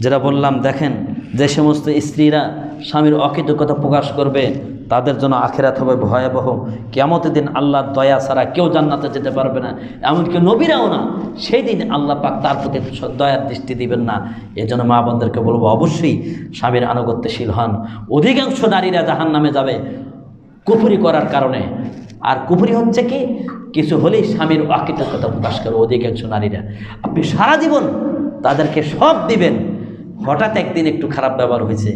যেটা বললাম, দেখেন যে সমস্ত স্ত্রীরা স্বামীর অকৃতজ্ঞতা প্রকাশ করবে তাদের জন্য আখিরাত হবে ভয়াবহ। কিয়ামতের দিন আল্লাহর দয়া ছাড়া কেউ জান্নাতে যেতে পারবে না, এমনকি নবীরাও না। সেই দিন আল্লাহ পাক তার প্রতি দয়ার দৃষ্টি দিবেন না। এই জন্য মা বোনদেরকে বলবো অবশ্যই স্বামীর আনুগত্যশীল হন। অধিকাংশ নারীরা জাহান্নামে যাবে কুফরি করার কারণে। আর কুফরি হচ্ছে কি, কিছু হলেই স্বামীর অকৃতজ্ঞতা প্রকাশ করে অধিকাংশ নারীরা। আপনি সারা জীবন তাদেরকে সব দিবেন, হঠাৎ একদিন একটু খারাপ ব্যবহার হয়েছে,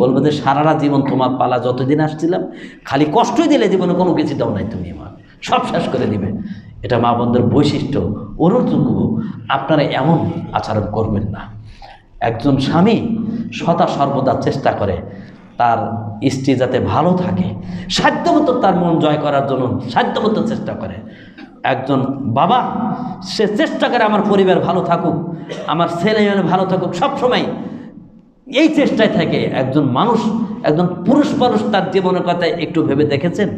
বলবো যে সারাটা জীবন তোমার পালা যতদিন আসছিলাম খালি কষ্টই দিলে, জীবনে কোনো কিছু দাও নাই তুমি, আমার সব শেষ করে দিবে। এটা মা বোনদের বৈশিষ্ট্য। অনুরোধ আপনারা এমন আচরণ করবেন না। একজন স্বামী সদা সর্বদা চেষ্টা করে তার স্ত্রী যাতে ভালো থাকে, সাধ্যমতো তার মন জয় করার জন্য সাধ্যমতো চেষ্টা করে। একজন বাবা সে চেষ্টা করে আমার পরিবার ভালো থাকুক, আমার ছেলে মেয়ে ভালো থাকুক, সবসময় এই চেষ্টায় থাকে। একজন মানুষ, একজন পুরুষ মানুষ তার জীবনের কথা একটু ভেবে দেখেছেন?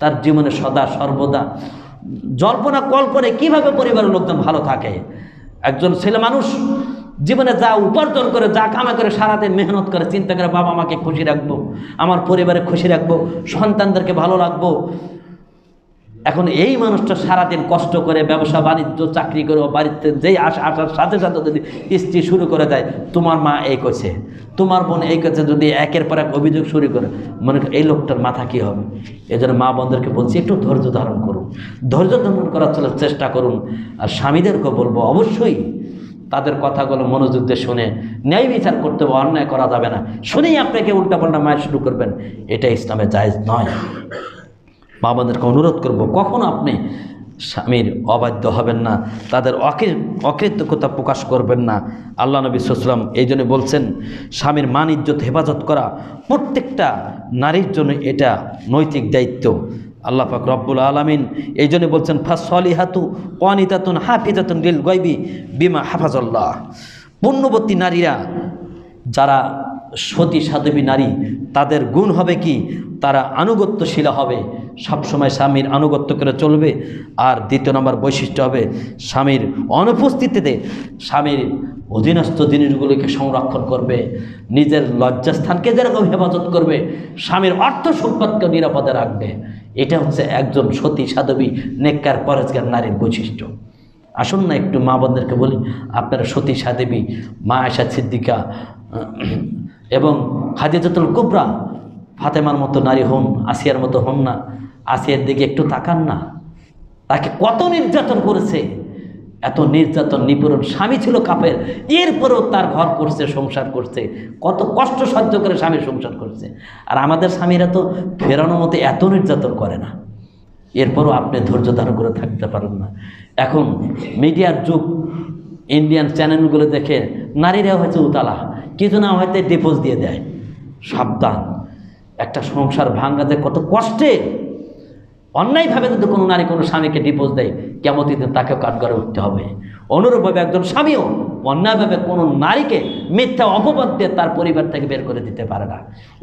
তার জীবনে সদা সর্বদা জল্পনা কল্পনে কিভাবে পরিবারের লোকজন ভালো থাকে। একজন ছেলে মানুষ জীবনে যা উপার্জন করে, যা কামা করে, সারাদিন মেহনত করে, চিন্তা করে বাবা মাকে খুশি রাখবো, আমার পরিবারে খুশি রাখবো, সন্তানদেরকে ভালো রাখবো। এখন এই মানুষটা সারাদিন কষ্ট করে ব্যবসা বাণিজ্য চাকরি করে বাড়িতে যেই আসার সাথে সাথে যদি স্ত্রী শুরু করে দেয় তোমার মা এই করছে, তোমার বোন এই করছে, যদি একের পর এক অভিযোগ শুরু করে, মনে করেন এই লোকটার মাথা কী হবে। এই জন্য মা বোনদেরকে বলছি একটু ধৈর্য ধারণ করুন, ধৈর্য ধারণ করার চেষ্টা করুন। আর স্বামীদেরকে বলবো অবশ্যই তাদের কথাগুলো মনোযোগ দিয়ে শুনে ন্যায় বিচার করতে হবে, অন্যায় করা যাবে না। শুনেই আপনাকে উল্টাপাল্টা মায়ের শুরু করবেন, এটা ইসলামে জায়েজ নয়। মা বোনদেরকে অনুরোধ করব কখনো আপনি স্বামীর অবাধ্য হবেন না, তাদের অকৃতজ্ঞতা প্রকাশ করবেন না। আল্লাহ নবী সাল্লাল্লাহু আলাইহি ওয়াসাল্লাম এই জন্য বলছেন স্বামীর মান ইজ্জত হেফাজত করা প্রত্যেকটা নারীর জন্য এটা নৈতিক দায়িত্ব। আল্লাহ পাক রব্বুল আলামিন এই জন্য বলছেন ফাসলিহাতু কানিতাতুন হাফিজাতুন লিল গায়বি বিমা হাফাজাল্লাহ। পুণ্যবতী নারীরা যারা সতী সাধবী নারী তাদের গুণ হবে কি, তারা আনুগত্যশীলা হবে, সবসময় স্বামীর আনুগত্য করে চলবে। আর দ্বিতীয় নম্বর বৈশিষ্ট্য হবে স্বামীর অনুপস্থিতিতে স্বামীর অধীনস্থ জিনিসগুলিকে সংরক্ষণ করবে, নিজের লজ্জাস্থানকে যেরকম হেফাজত করবে, স্বামীর অর্থ সম্পদকে নিরাপদে রাখবে। এটা হচ্ছে একজন সতী সাধবী নেককার পরেজগার নারীর বৈশিষ্ট্য। আসুন না একটু মা বোনদেরকে বলি, আপনারা সতী সাধবী মা আয়েশা সিদ্দিকা এবং খাদিজাতুল কুবরা ফাতেমার মতো নারী হন, আসিয়ার মতো হন না। আসিয়ার দিকে একটু তাকান না, তাকে কত নির্যাতন করেছে, এত নির্যাতন নিপীড়ন, স্বামী ছিল কাফের, এরপরেও তার ঘর করছে, সংসার করছে, কত কষ্ট সহ্য করে স্বামীর সংসার করছে। আর আমাদের স্বামীরা তো ফেরানোর মতো এত নির্যাতন করে না, এরপরও আপনি ধৈর্য ধারণ করে থাকতে পারেন না। এখন মিডিয়ার যুগ, ইন্ডিয়ান চ্যানেলগুলো দেখে নারীরা হয়তো উতালা, কিছু না হয়তো ডিভোর্স দিয়ে দেয়। সাবধান, একটা সংসার ভাঙাতে কত কষ্টে, অন্যায়ভাবে যদি কোনো নারী কোনো স্বামীকে ডিভোর্স দেয়, কেমতিতে তাকেও কাঠগড়ে উঠতে হবে। অনুরূপভাবে একজন স্বামীও অন্যায়ভাবে কোনো নারীকে মিথ্যা অপবাদ দিয়ে তার পরিবার থেকে বের করে দিতে পারে না।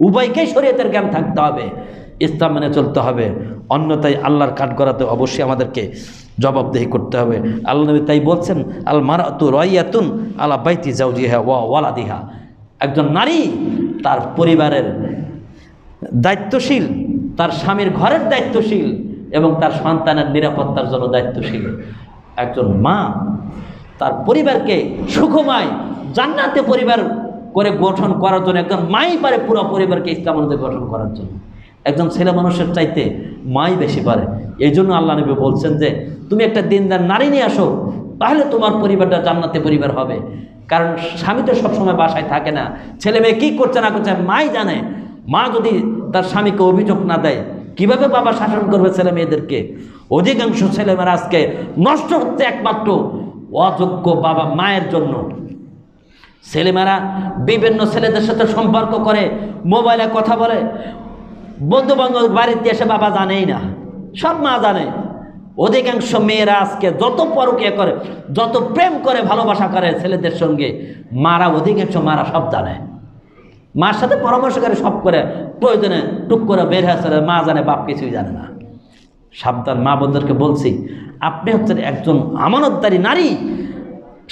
উভয়কেই শরীয়তের জ্ঞান থাকতে হবে, ইসলাম মেনে চলতে হবে, অন্যথায় আল্লাহর কাঠগড়াতে অবশ্যই আমাদেরকে জবাবদেহি করতে হবে। আল্লাহ নবী তাই বলছেন, আল মারাতু রাইয়াতুন আলা বাইতি জাওজিহা ওয়া ওয়ালাদিহা, একজন নারী তার পরিবারের দায়িত্বশীল, তার স্বামীর ঘরের দায়িত্বশীল এবং তার সন্তানের নিরাপত্তার জন্য দায়িত্বশীল। একজন মা তার পরিবারকে সুখময় জান্নাতে পরিবার করে গঠন করার জন্য, একজন মাই পারে পুরো পরিবারকে ইসলাম অনুযায়ী গঠন করার জন্য। একজন ছেলে মানুষের চাইতে মাই বেশি পারে। এই জন্য আল্লাহ নবী বলছেন যে তুমি একটা দিনদার নারী নিয়ে আসো, তাহলে তোমার পরিবারটা জান্নাতে পরিবার হবে। কারণ স্বামী তো সবসময় বাসায় থাকে না, ছেলে মেয়ে কী করছে না করছে মাই জানে। মা যদি তার স্বামীকে অভিযোগ না দেয়, কিভাবে বাবা শাসন করবে ছেলে মেয়েদেরকে? অধিকাংশ ছেলেমেয়েরা আজকে নষ্ট হচ্ছে একমাত্র অযোগ্য বাবা মায়ের জন্য। ছেলেমেয়েরা বিভিন্ন ছেলেদের সাথে সম্পর্ক করে, মোবাইলে কথা বলে, বন্ধু বান্ধব বাড়িতে এসে বাবা জানেই না, সব মা জানে। অধিকাংশ মেয়েরা আজকে যত পরকীয়া করে, যত প্রেম করে, ভালোবাসা করে ছেলেদের সঙ্গে, মারা অধিকাংশ মারা সব জানে, মার সাথে পরামর্শ করে, সব করে, প্রয়োজনে টুক করে বের হয়ে মা জানে, বাপ কিছুই জানে না। সাবধান, মা বোনদেরকে বলছি, আপনি হচ্ছেন একজন আমানতদারী নারী,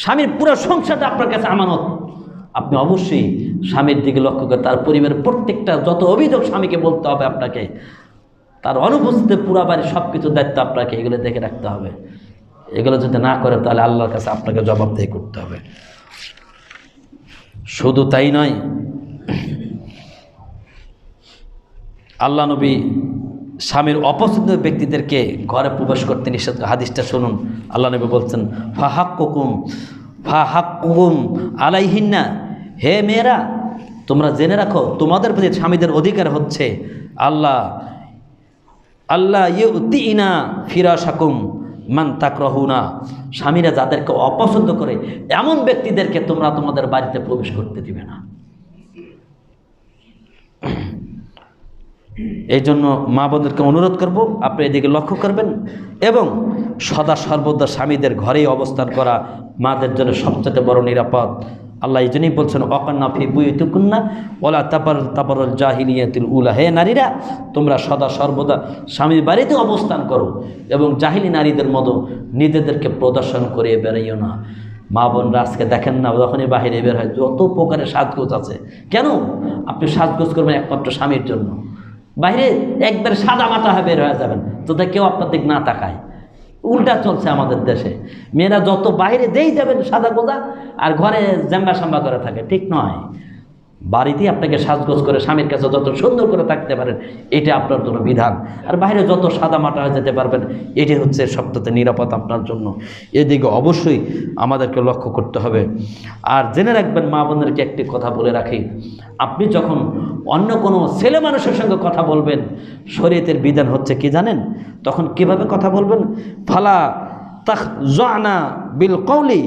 স্বামীর পুরো সংসারটা আপনার কাছে আমানত। আপনি অবশ্যই স্বামীর দিকে লক্ষ্য করে, তার পরিবারের প্রত্যেকটা যত অভিযোগ স্বামীকে বলতে হবে আপনাকে, তার অনুপস্থিতিতে পুরা বাড়ির সব কিছুর দায়িত্ব আপনাকে এগুলো দেখে রাখতে হবে। এগুলো যদি না করে তাহলে আল্লাহর কাছে আপনাকে জবাবদেহি করতে হবে। শুধু তাই নয়, আল্লাহ নবী স্বামীর অপছন্দ ব্যক্তিদেরকে ঘরে প্রবেশ করতে নিষেধ। হাদিসটা শুনুন, আল্লাহ নবী বলছেন, ফাহাক্কুকুম আলাইহিন্না, হে মেয়েরা তোমরা জেনে রাখো তোমাদের প্রতি স্বামীদের অধিকার হচ্ছে আল্লাহ ইউতিনা ফিরাশাকুম মান তাকরাহুনা, স্বামীরা যাদেরকে অপছন্দ করে এমন ব্যক্তিদেরকে তোমরা তোমাদের বাড়িতে প্রবেশ করতে দিবে না। এই জন্য মা বোনদেরকে অনুরোধ করব, আপনি এদিকে লক্ষ্য করবেন এবং সদা সর্বদা স্বামীদের ঘরেই অবস্থান করা মাদের জন্য সবচেয়ে বড় নিরাপদ। আল্লাহ এই জন্যই বলছেন, অকান্না ফি বুয়ুতিকুন্না ওয়ালা তাবারুল জাহিলিয়াতুল উলা, হে নারীরা তোমরা সদা সর্বদা স্বামীর বাড়িতে অবস্থান করো এবং জাহিলি নারীদের মতো নিজেদেরকে প্রদর্শন করে বেরাইও না। মা বোনরা আজকে দেখেন না, যখনই বাহিরে বের হয় যত প্রকারের সাজগোজ আছে। কেন আপনি সাজগোজ করবেন? একমাত্র স্বামীর জন্য। বাইরে একবার সাদা মাথা হয়ে বের হয়ে যাবেন যাতে কেউ আপনার দিক না তাকায়। উল্টা চলছে আমাদের দেশে, মেয়েরা যত বাইরে যেই যাবেন সাদা গোজা, আর ঘরে জাম্বা সাম্বা করে থাকে। ঠিক নয়, বাড়িতেই আপনাকে সাজগোজ করে স্বামীর কাছে যত সুন্দর করে থাকতে পারেন এটা আপনার জন্য বিধান। আর বাইরে যত সাদা মাটা হয়ে যেতে পারবেন এটি হচ্ছে সবচেয়ে নিরাপদ আপনার জন্য। এদিকে অবশ্যই আমাদেরকে লক্ষ্য করতে হবে। আর জেনে রাখবেন, মা বোনদেরকে একটি কথা বলে রাখি, আপনি যখন অন্য কোনো ছেলে মানুষের সঙ্গে কথা বলবেন, শরীয়তের বিধান হচ্ছে কি জানেন? তখন কিভাবে কথা বলবেন? ফালা তাখজানা বিল কওলি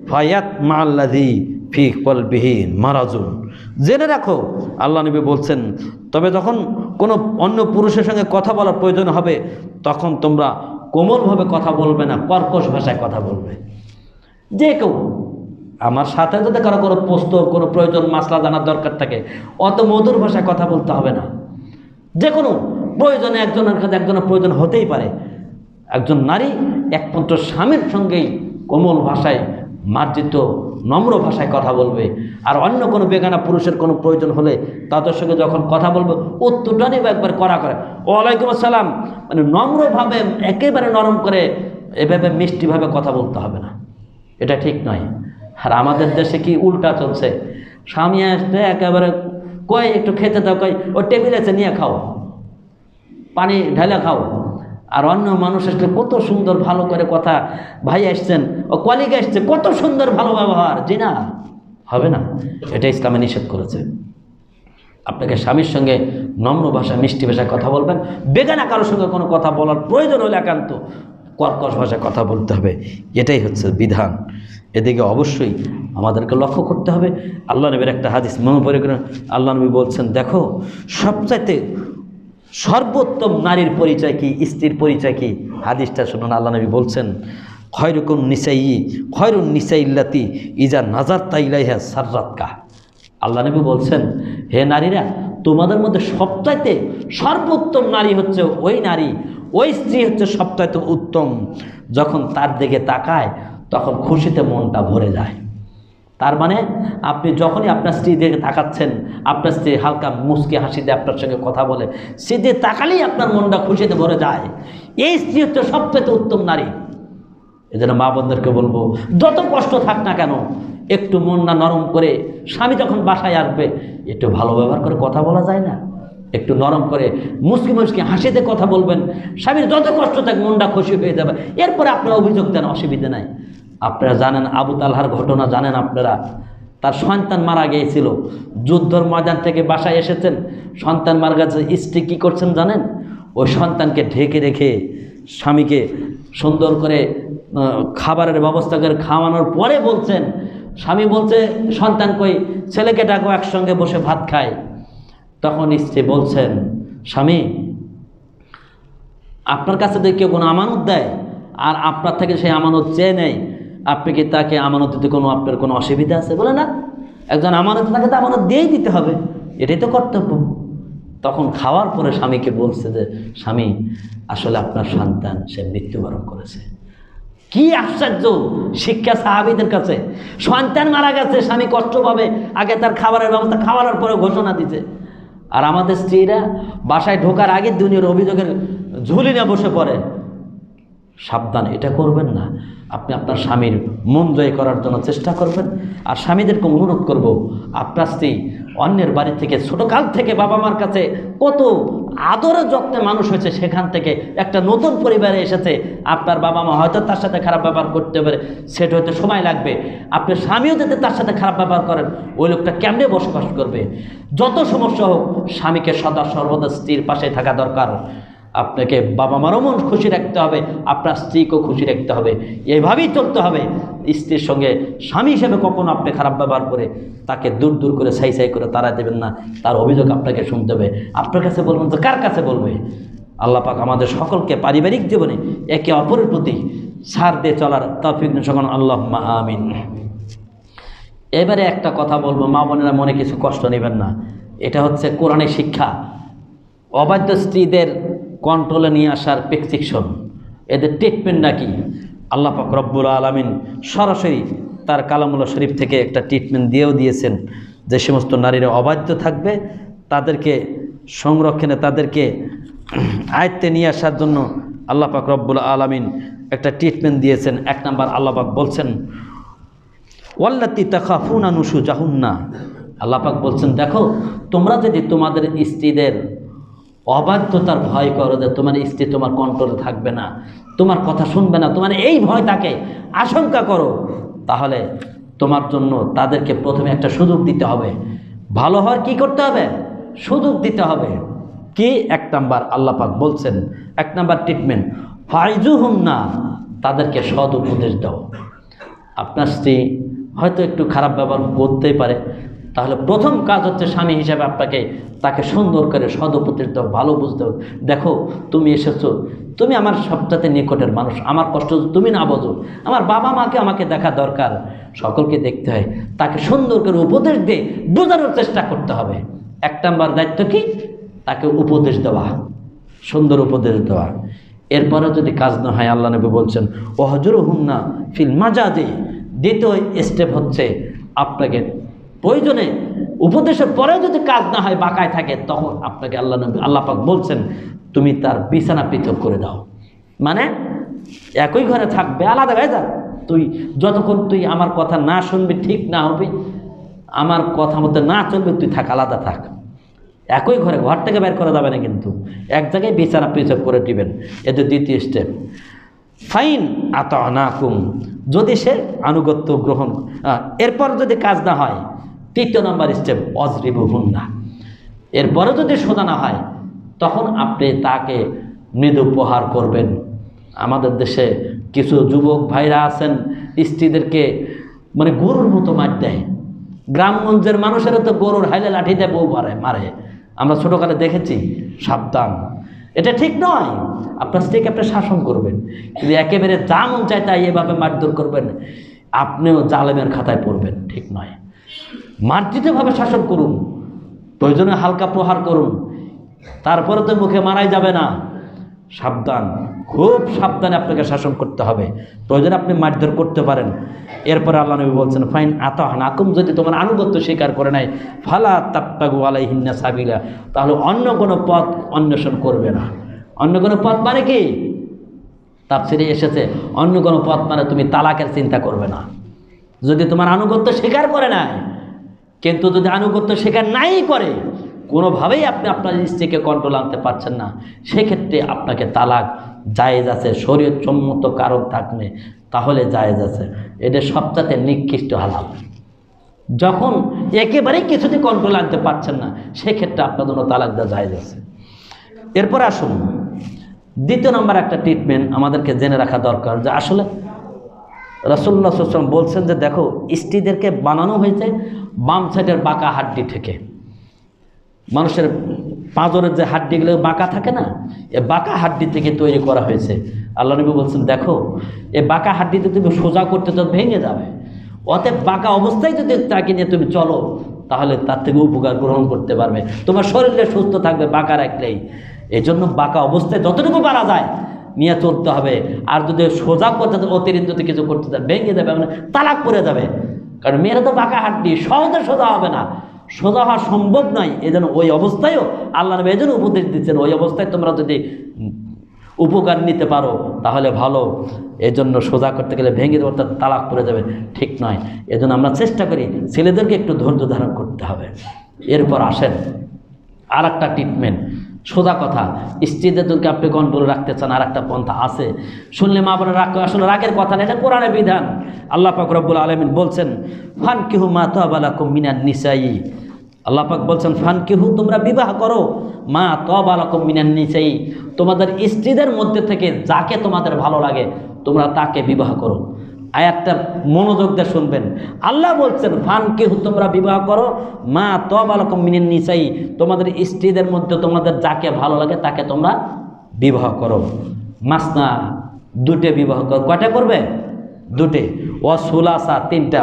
ফায়াত মাআল্লাযী ফি কলবিহি মারাজুন, জেনে রাখো আল্লাহ নবী বলছেন, তবে যখন কোনো অন্য পুরুষের সঙ্গে কথা বলার প্রয়োজন হবে তখন তোমরা কোমলভাবে কথা বলবে না, কর্কশ ভাষায় কথা বলবে। যে কেউ আমার সাথে যদি কারো কোনো প্রশ্ন, কোনো প্রয়োজন, মাসলা জানার দরকার থাকে, অত মধুর ভাষায় কথা বলতে হবে না। যে কোনো প্রয়োজনে একজনের কাছে একজনের প্রয়োজন হতেই পারে। একজন নারী একমাত্র স্বামীর সঙ্গেই কোমল ভাষায়, মার্জিত নম্র ভাষায় কথা বলবে। আর অন্য কোনো বেগানা পুরুষের কোনো প্রয়োজন হলে তাদের সঙ্গে যখন কথা বলবে উত্তরটা নেবে একবার কড়া করে, ওয়ালাইকুম আসসালাম, মানে নম্রভাবে, একেবারে নরম করে, এভাবে মিষ্টিভাবে কথা বলতে হবে না। এটা ঠিক নয়। আর আমাদের দেশে কি উল্টা চলছে, স্বামী আসতে একেবারে কয় একটু খেতে দাও, কয় ও টেবিল আছে নিয়ে খাও, পানি ঢালে খাও। আর অন্য মানুষ আসলে কত সুন্দর ভালো করে কথা, ভাই আসছেন, ও কলিগ আসছে, কত সুন্দর ভালো ব্যবহার। জি না, হবে না, এটা ইসলামে নিষেধ করেছে। আপনাকে স্বামীর সঙ্গে নম্র ভাষা, মিষ্টি ভাষায় কথা বলবেন। বেগানা কারোর সঙ্গে কোনো কথা বলার প্রয়োজন হলে একান্ত কর্কশ ভাষায় কথা বলতে হবে। এটাই হচ্ছে বিধান। এদিকে অবশ্যই আমাদেরকে লক্ষ্য করতে হবে। আল্লাহ নবীর একটা হাদিস মনে পড়ে গেল। আল্লাহ নবী বলছেন, দেখো সবচাইতে সর্বোত্তম নারীর পরিচয় কি, স্ত্রীর পরিচয় কি? হাদিসটা শুনুন। আল্লাহ নবী বলছেন, খয়রুকুম নিসাই খয়রুন নিসাইল্লাতি ইজা নাজারতা ইলাইহা সাররাতকা। আল্লাহ নবী বলছেন, হে নারীরা, তোমাদের মধ্যে সবচাইতে সর্বোত্তম নারী হচ্ছে ওই নারী, ওই স্ত্রী হচ্ছে সবচাইতে উত্তম, যখন তার দিকে তাকায় তখন খুশিতে মনটা ভরে যায়। তার মানে আপনি যখনই আপনার স্ত্রী দিকে তাকাচ্ছেন, আপনার স্ত্রী হালকা মুচকি হাসিতে আপনার সঙ্গে কথা বলে, সে দিয়ে তাকালেই আপনার মনটা খুশিতে ভরে যায়। এই স্ত্রী হচ্ছে সবচেয়ে উত্তম নারী। এই জন্য মা বোনদেরকে বলবো, যত কষ্ট থাক না কেন, একটু মনটা নরম করে, স্বামী যখন বাসায় আসবে একটু ভালো ব্যবহার করে কথা বলা যায় না? একটু নরম করে মুচকি মুচকি হাসিতে কথা বলবেন, স্বামীর যত কষ্ট থাক মনটা খুশি হয়ে যাবে। এরপরে আপনারা অভিযোগ দেন, অসুবিধা নাই। আপনারা জানেন আবু তালহার ঘটনা জানেন আপনারা। তার সন্তান মারা গিয়েছিল, যুদ্ধর ময়দান থেকে বাসায় এসেছেন, সন্তান মারা গেছে। স্ত্রী কী করছেন জানেন? ওই সন্তানকে ঢেকে রেখে স্বামীকে সুন্দর করে খাবারের ব্যবস্থা করে খাওয়ানোর পরে বলছেন, স্বামী বলছে সন্তান কই, ছেলেকে ডাকো একসঙ্গে বসে ভাত খায়। তখন স্ত্রী বলছেন, স্বামী আপনার কাছে যদি কেউ কোনো আমানত দেয় আর আপনার থেকে সেই আমানত চেয়ে নেয়, আপনি কি তাকে আমানত দিতে কোনো আপনার কোনো অসুবিধা আছে? বলে না, একজন আমানত তাকে তো আমানত দিয়েই দিতে হবে, এটাই তো কর্তব্য। তখন খাওয়ার পরে স্বামীকে বলছে যে, স্বামী আসলে আপনার সন্তান সে মৃত্যুবরণ করেছে। কি আশ্চর্য শিক্ষা সাহাবীদের কাছে! সন্তান মারা গেছে, স্বামী কষ্ট পাবে, আগে তার খাবারের ব্যবস্থা, খাওয়ানোর পরে ঘোষণা দিছে। আর আমাদের স্ত্রীরা বাসায় ঢোকার আগে দুনিয়ার অভিযোগের ঝুলি নিয়ে বসে পড়ে। সাবধান, এটা করবেন না। আপনি আপনার স্বামীর মন জয় করার জন্য চেষ্টা করবেন। আর স্বামীদেরকে অনুরোধ করব, আপনার স্ত্রী অন্যের বাড়ি থেকে ছোটকাল থেকে বাবা মার কাছে কত আদরে যত্নে মানুষ হয়েছে, সেখান থেকে একটা নতুন পরিবারে এসেছে। আপনার বাবা মা হয়তো তার সাথে খারাপ ব্যবহার করতে পারে, সেটা হয়তো সময় লাগবে। আপনার স্বামীও যদি তার সাথে খারাপ ব্যবহার করেন, ওই লোকটা কেমনে বসবাস করবে? যত সমস্যা হোক, স্বামীকে সদা সর্বদা স্ত্রীর পাশে থাকা দরকার। আপনাকে বাবা মারও মন খুশি রাখতে হবে, আপনার স্ত্রীকেও খুশি রাখতে হবে। এইভাবেই চলতে হবে। স্ত্রীর সঙ্গে স্বামী হিসেবে কখনো আপনি খারাপ ব্যবহার করে তাকে দূর দূর করে সাই সাই করে তাড়া দেবেন না। তার অভিযোগ আপনাকে শুনতে হবে। আপনার কাছে বলবেন তো কার কাছে বলবে? আল্লাহ পাক আমাদের সকলকে পারিবারিক জীবনে একে অপরের প্রতি ছাড় দিয়ে চলার তৌফিক দান করুন। আল্লাহুম্মা আমিন। এবারে একটা কথা বলবো, মা বোনেরা মনে কিছু কষ্ট নেবেন না। এটা হচ্ছে কোরআনের শিক্ষা। অবাধ্য স্ত্রীদের কন্ট্রোলে নিয়ে আসার প্রেসক্রিপশন, এদের ট্রিটমেন্টটা কি? আল্লাহ পাক রব্বুল আলামিন সরাসরি তার কালামুল্লাহ শরীফ থেকে একটা ট্রিটমেন্ট দিয়েও দিয়েছেন। যে সমস্ত নারীরা অবাধ্য থাকবে তাদেরকে সংরক্ষণে, তাদেরকে আয়ত্তে নিয়ে আসার জন্য আল্লাহ পাক রব্বুল আলামিন একটা ট্রিটমেন্ট দিয়েছেন। এক নাম্বার আল্লাহ পাক বলছেন, ওয়াল্লাতি তাখাফুনা নুশুজাহুন্না। আল্লাহ পাক বলছেন, দেখো তোমরা যদি তোমাদের স্ত্রীদের অবাধ্যতার ভয় করো, যে তোমার স্ত্রী তোমার কন্ট্রোলে থাকবে না, তোমার কথা শুনবে না, তোমার এই ভয় তাকে আশঙ্কা করো, তাহলে তোমার জন্য তাদেরকে প্রথমে একটা সুযোগ দিতে হবে। ভালো হওয়ার কি করতে হবে? সুযোগ দিতে হবে। কি? এক নাম্বার আল্লাহ পাক বলছেন, এক নাম্বার ট্রিটমেন্ট, ফাইজুহুন্না, তাদেরকে সৎ উপদেশ দাও। আপনার স্ত্রী হয়তো একটু খারাপ ব্যবহার করতেই পারে, তাহলে প্রথম কাজ হচ্ছে স্বামী হিসাবে আপনাকে তাকে সুন্দর করে সদুপদেশ দাও, ভালো বুঝতে হবে। দেখো তুমি এসেছো, তুমি আমার সবটাতে নিকটের মানুষ, আমার কষ্ট তুমি না বোঝো, আমার বাবা মাকে আমাকে দেখা দরকার, সকলকে দেখতে হয়। তাকে সুন্দর করে উপদেশ দিয়ে বোঝানোর চেষ্টা করতে হবে। 1 নম্বর দায়িত্ব কি? তাকে উপদেশ দেওয়া, সুন্দর উপদেশ দেওয়া। এরপরে যদি কাজ না হয়, আল্লাহ নবী বলছেন ওয়াহজুরহুন্না ফিল মাজাজি। দ্বিতীয় স্টেপ হচ্ছে আপনাকে প্রয়োজনে উপদেশের পরে যদি কাজ না হয়, বাঁকায় থাকে, তখন আপনাকে আল্লাহ পাক বলছেন তুমি তার বিছানা পৃথক করে দাও। মানে একই ঘরে থাকবে, আলাদা হয়ে যা। তুই যতক্ষণ তুই আমার কথা না শুনবি, ঠিক না হবি, আমার কথা মতো না চলবে, তুই থাক, আলাদা থাক। একই ঘরে, ঘর থেকে বের করা যাবে না, কিন্তু এক জায়গায় বিছানা পৃথক করে দিবেন। এতে দ্বিতীয় স্টেপ। ফাইন আতানাকুম, যদি সে আনুগত্য গ্রহণ, এরপর যদি কাজ না হয়, 3 নম্বর স্টেপ অজরিবুহুন্না। এরপরে যদি সোজা না হয়, তখন আপনি তাকে মৃদু প্রহার করবেন। আমাদের দেশে কিছু যুবক ভাইরা আছেন, স্ত্রীদেরকে মানে গরুর মতো মার দেয়। গ্রামগঞ্জের মানুষেরা তো গরুর হাইলে লাঠি দিয়ে বউ মারে, আমরা ছোটোকালে দেখেছি। সাবধান, এটা ঠিক নয়। আপনার স্ত্রীকে আপনি শাসন করবেন, কিন্তু একেবারে যা মন চায় তাই এভাবে মারধর করবেন, আপনিও জালেমের খাতায় পড়বেন, ঠিক নয়। মার্জিতভাবে শাসন করুন, প্রয়োজনে হালকা প্রহার করুন, তারপরে তো মুখে মারাই যাবে না। সাবধান, খুব সাবধানে আপনাকে শাসন করতে হবে। প্রয়োজনে আপনি মারধর করতে পারেন। এরপরে আল্লাহ নবী বলছেন ফাইন আতাহনাকুম, যদি তোমার আনুগত্য স্বীকার করে নাই, ফালা তাবতাগু আলাইহিন্না সাবিলা, তাহলে অন্য কোনো পথ অন্বেষণ করবে না। অন্য কোনো পথ মানে কি? তাফসিরে এসেছে অন্য কোনো পথ মানে তুমি তালাকের চিন্তা করবে না। যদি তোমার আনুগত্য স্বীকার করে নাই, কিন্তু যদি আনুগত্য স্বীকার নাই করে, কোনোভাবেই আপনি আপনার স্ত্রীকে কন্ট্রোল আনতে পারছেন না, সেক্ষেত্রে আপনাকে তালাক জায়েজ আছে। শরীয়তসম্মত কারণ থাকলে তাহলে জায়েজ আছে। এটা সবচাইতে নিকৃষ্ট হালাল। যখন একেবারেই কিছুতে কন্ট্রোল আনতে পারছেন না, সেক্ষেত্রে আপনার জন্য তালাক দেওয়া জায়েজ আছে। এরপরে আসুন, 2 নম্বর একটা ট্রিটমেন্ট আমাদেরকে জেনে রাখা দরকার, যে আসলে রাসূলুল্লাহ সাল্লাল্লাহু আলাইহি ওয়াসাল্লাম বলছেন যে দেখো, স্ত্রীদেরকে বানানো হয়েছে বাম সাইডের বাঁকা হাড্ডি থেকে। মানুষের পাঁজরের যে হাড্ডিগুলো বাঁকা থাকে না, এ বাঁকা হাড্ডি থেকে তৈরি করা হয়েছে। আল্লাহ নবী বলছেন দেখো, এ বাঁকা হাড্ডিতে তুমি সোজা করতে তো ভেঙে যাবে। অতএব বাঁকা অবস্থায় যদি তাকে নিয়ে তুমি চলো, তাহলে তার থেকে উপকার গ্রহণ করতে পারবে, তোমার শরীরে সুস্থ থাকবে বাঁকা রাখলেই। এই জন্য বাঁকা অবস্থায় যতটুকু পারা যায় নিয়ে চলতে হবে। আর যদি সোজা করতে অতিরিক্ত কিছু করতে যায়, ভেঙে যাবে, মানে তালাক পড়ে যাবে। কারণ মেয়েরা তো বাঁকা হাড্ডি, সহজে সোজা হবে না, সোজা হওয়া সম্ভব নয়। এই জন্য ওই অবস্থায়ও আল্লাহ নবী এই জন্য উপদেশ দিচ্ছেন, ওই অবস্থায় তোমরা যদি উপকার নিতে পারো তাহলে ভালো। এই জন্য সোজা করতে গেলে ভেঙে দেবো, অর্থাৎ তালাক পড়ে যাবে, ঠিক নয়। এই জন্য আমরা চেষ্টা করি ছেলেদেরকে একটু ধৈর্য ধারণ করতে হবে। এরপর আসেন আর একটা ট্রিটমেন্ট, সোজা কথা। স্ত্রীদেরকে আপনি কন্ট্রোল রাখতে চান, আর একটা পন্থা আছে। শুনলে মা বোনের রাগ, আসলে রাগের কথা না, এটা কোরআনের বিধান। আল্লাহ পাক রব্বুল আলামিন বলছেন ফানকিহু মা তাবা লাকুম মিনান নিসাই। আল্লাহ পাক বলছেন ফানকিহু, তোমরা বিবাহ করো, মা তাবা লাকুম মিনান নিসাই, তোমাদের স্ত্রীদের মধ্যে থেকে যাকে তোমাদের ভালো লাগে তোমরা তাকে বিবাহ করো। আয়াতটা মনোযোগ দিয়ে শুনবেন। আল্লাহ বলছেন ফানকিহু, তোমরা বিবাহ করো, মা তাবা লাকুম মিনান নিসাই, তোমাদের স্ত্রীদের মধ্যে তোমাদের যাকে ভালো লাগে তাকে তোমরা বিবাহ করো। মাসনা, 2টে বিবাহ করো। কয়টা করবে? 2টে। ও সুলাসা 3টা,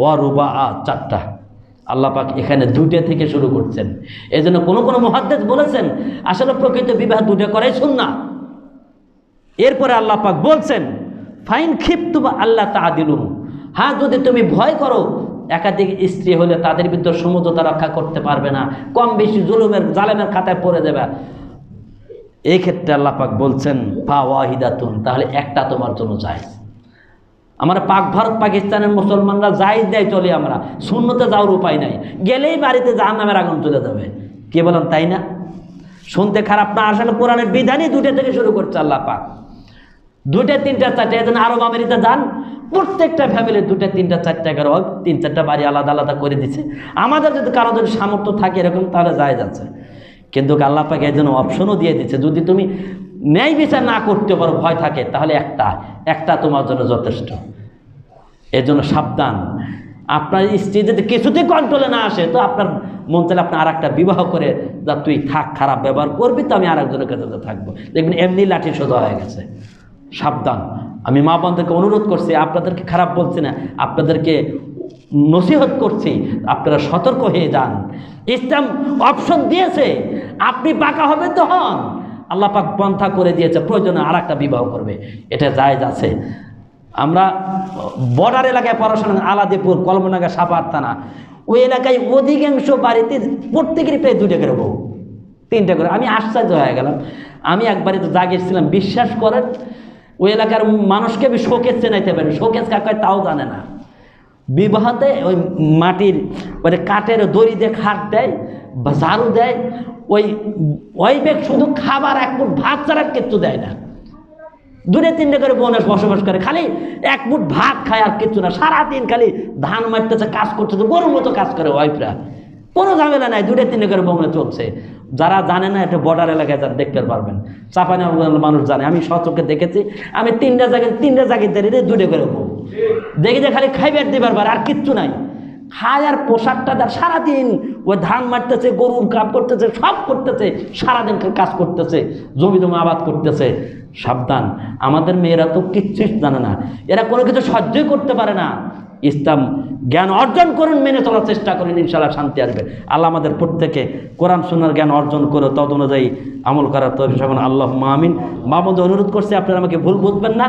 ও রুবা 4টা। আল্লাহ পাক এখানে 2টে থেকে শুরু করছেন। এই জন্য কোনো কোনো মুহাদ্দিস বলেছেন আসলে প্রকৃত বিবাহ 2টে করাই সুন্নাহ। এরপরে আল্লাহ পাক বলছেন ফাইন খিফতুম আল্লাহ তাআদিলু, হ্যাঁ যদি তুমি ভয় করো একাধিক স্ত্রী হলে তাদের ভিতর সমঝোতা রক্ষা করতে পারবে না, কম বেশি জালেমের খাতায় পড়ে যাবে, এই ক্ষেত্রে আল্লাহ পাক বলছেন ফা ওয়াহিদাতুন, তাহলে একটা তোমার জন্য জায়েজ। আমরা পাক ভারত পাকিস্তানের মুসলমানরা জায়েজ দেয় চলে, আমরা সুন্নতে যাওয়ার উপায় নাই, গেলেই বাড়িতে জাহান্নামের আগুন চলে যাবে। কে বলেন তাই না? শুনতে খারাপ না, আসলে কোরআনের বিধানই 2টে থেকে শুরু করছে আল্লাহ পাক। 2টে 3টা 4টে, এই জন্য আরব আমেরিকা যান, প্রত্যেকটা ফ্যামিলির 2টে 3টা 4টা করে হোক, 3-4টা বাড়ি আলাদা আলাদা করে দিচ্ছে। আমাদের যদি কারো যদি সামর্থ্য থাকে এরকম, তাহলে জায়েজ আছে। কিন্তু আল্লাহ পাক এর জন্য অপশনও দিয়ে দিচ্ছে, যদি তুমি ন্যায় বিচার না করতে পারো, ভয় থাকে, তাহলে একটা তোমার জন্য যথেষ্ট। এর জন্য সাবধান। আপনার স্ত্রী যদি কিছুতেই কন্ট্রোলে না আসে তো আপনার মন চাইলে আপনি আর একটা বিবাহ করে যা তুই থাক, খারাপ ব্যবহার করবি তো আমি আর একজনের কাছে থাকবো, দেখবেন এমনি লাঠি সোজা হয়ে গেছে। সাবধান। আমি মা বোনদেরকে অনুরোধ করছি, আপনাদেরকে খারাপ বলছি না, আপনাদেরকে নসিহত করছি, আপনারা সতর্ক হয়ে যান। ইসলাম অপশন দিয়েছে, আপনি পাকা হবে তো হন, আল্লাহ পাক পন্থা করে দিয়েছে, প্রয়োজনে আর একটা বিবাহ করবে, এটা জায়েজ আছে। আমরা বর্ডার এলাকায় পড়াশোনা, আলাদিপুর, কলমনাগা, সাপার থানা, ওই এলাকায় অধিকাংশ বাড়িতে প্রত্যেকেরই প্রায় 2টা করে বউ, 3টা করে। আমি আশ্চর্য হয়ে গেলাম। আমি একবারে তো জাগিয়েছিলাম, বিশ্বাস করেন ওই এলাকার মানুষকে আমি শোকেস চেনাইতে পারি, শোকেস কাকা তাও জানে না। বিবাহতে ওই মাটির মানে কাঠের দড়ি দিয়ে খাট দেয় বা ঝাড়ু দেয়, ওই ব্যাগ শুধু খাবার, এক মুঠ ভাত ছাড়া কিচ্ছু দেয় না। 2-3টা করে বোন বসবাস করে, খালি এক মুঠ ভাত খায় আর কিচ্ছু না। সারাদিন খালি ধান মারতেছে, কাজ করতেছে, গরুর মতো কাজ করে ওয়াইফরা, কোনো ঝামেলা নাই। 2-3টা করে বোনে চলছে। যারা জানে না, এটা বর্ডার এলাকায় যারা দেখতে পারবেন, চাঁপাইনবাবগঞ্জের মানুষ জানে, আমি সচক্ষে দেখেছি। আমি 3টা জায়গায় দাঁড়িয়ে 2টা করে বউ দেখি যে খালি খাইবার দিবার বার, আর কিচ্ছু নাই। খায় আর পোশাকটা দেয়, সারাদিন ওই ধান মারতেছে, গরুর কাপ করতেছে, সব করতেছে, সারাদিন কাজ করতেছে, জমি আবাদ করতেছে। সাবধান, আমাদের মেয়েরা তো কিচ্ছুই জানে না, এরা কোনো কিছু সহ্যই করতে পারে না। ইসলাম জ্ঞান অর্জন করুন, মেনে চলার চেষ্টা করুন, ইনশাআল্লাহ শান্তি আসবে। আল্লাহ আমাদের প্রত্যেকে কোরআন সুন্নাহর জ্ঞান অর্জন করে তদ অনুযায়ী আমল করার তৌফিক দান করুন। আল্লাহুম্মা আমিন। মা বোনদের অনুরোধ করছি, আপনারা আমাকে ভুল বুঝবেন না।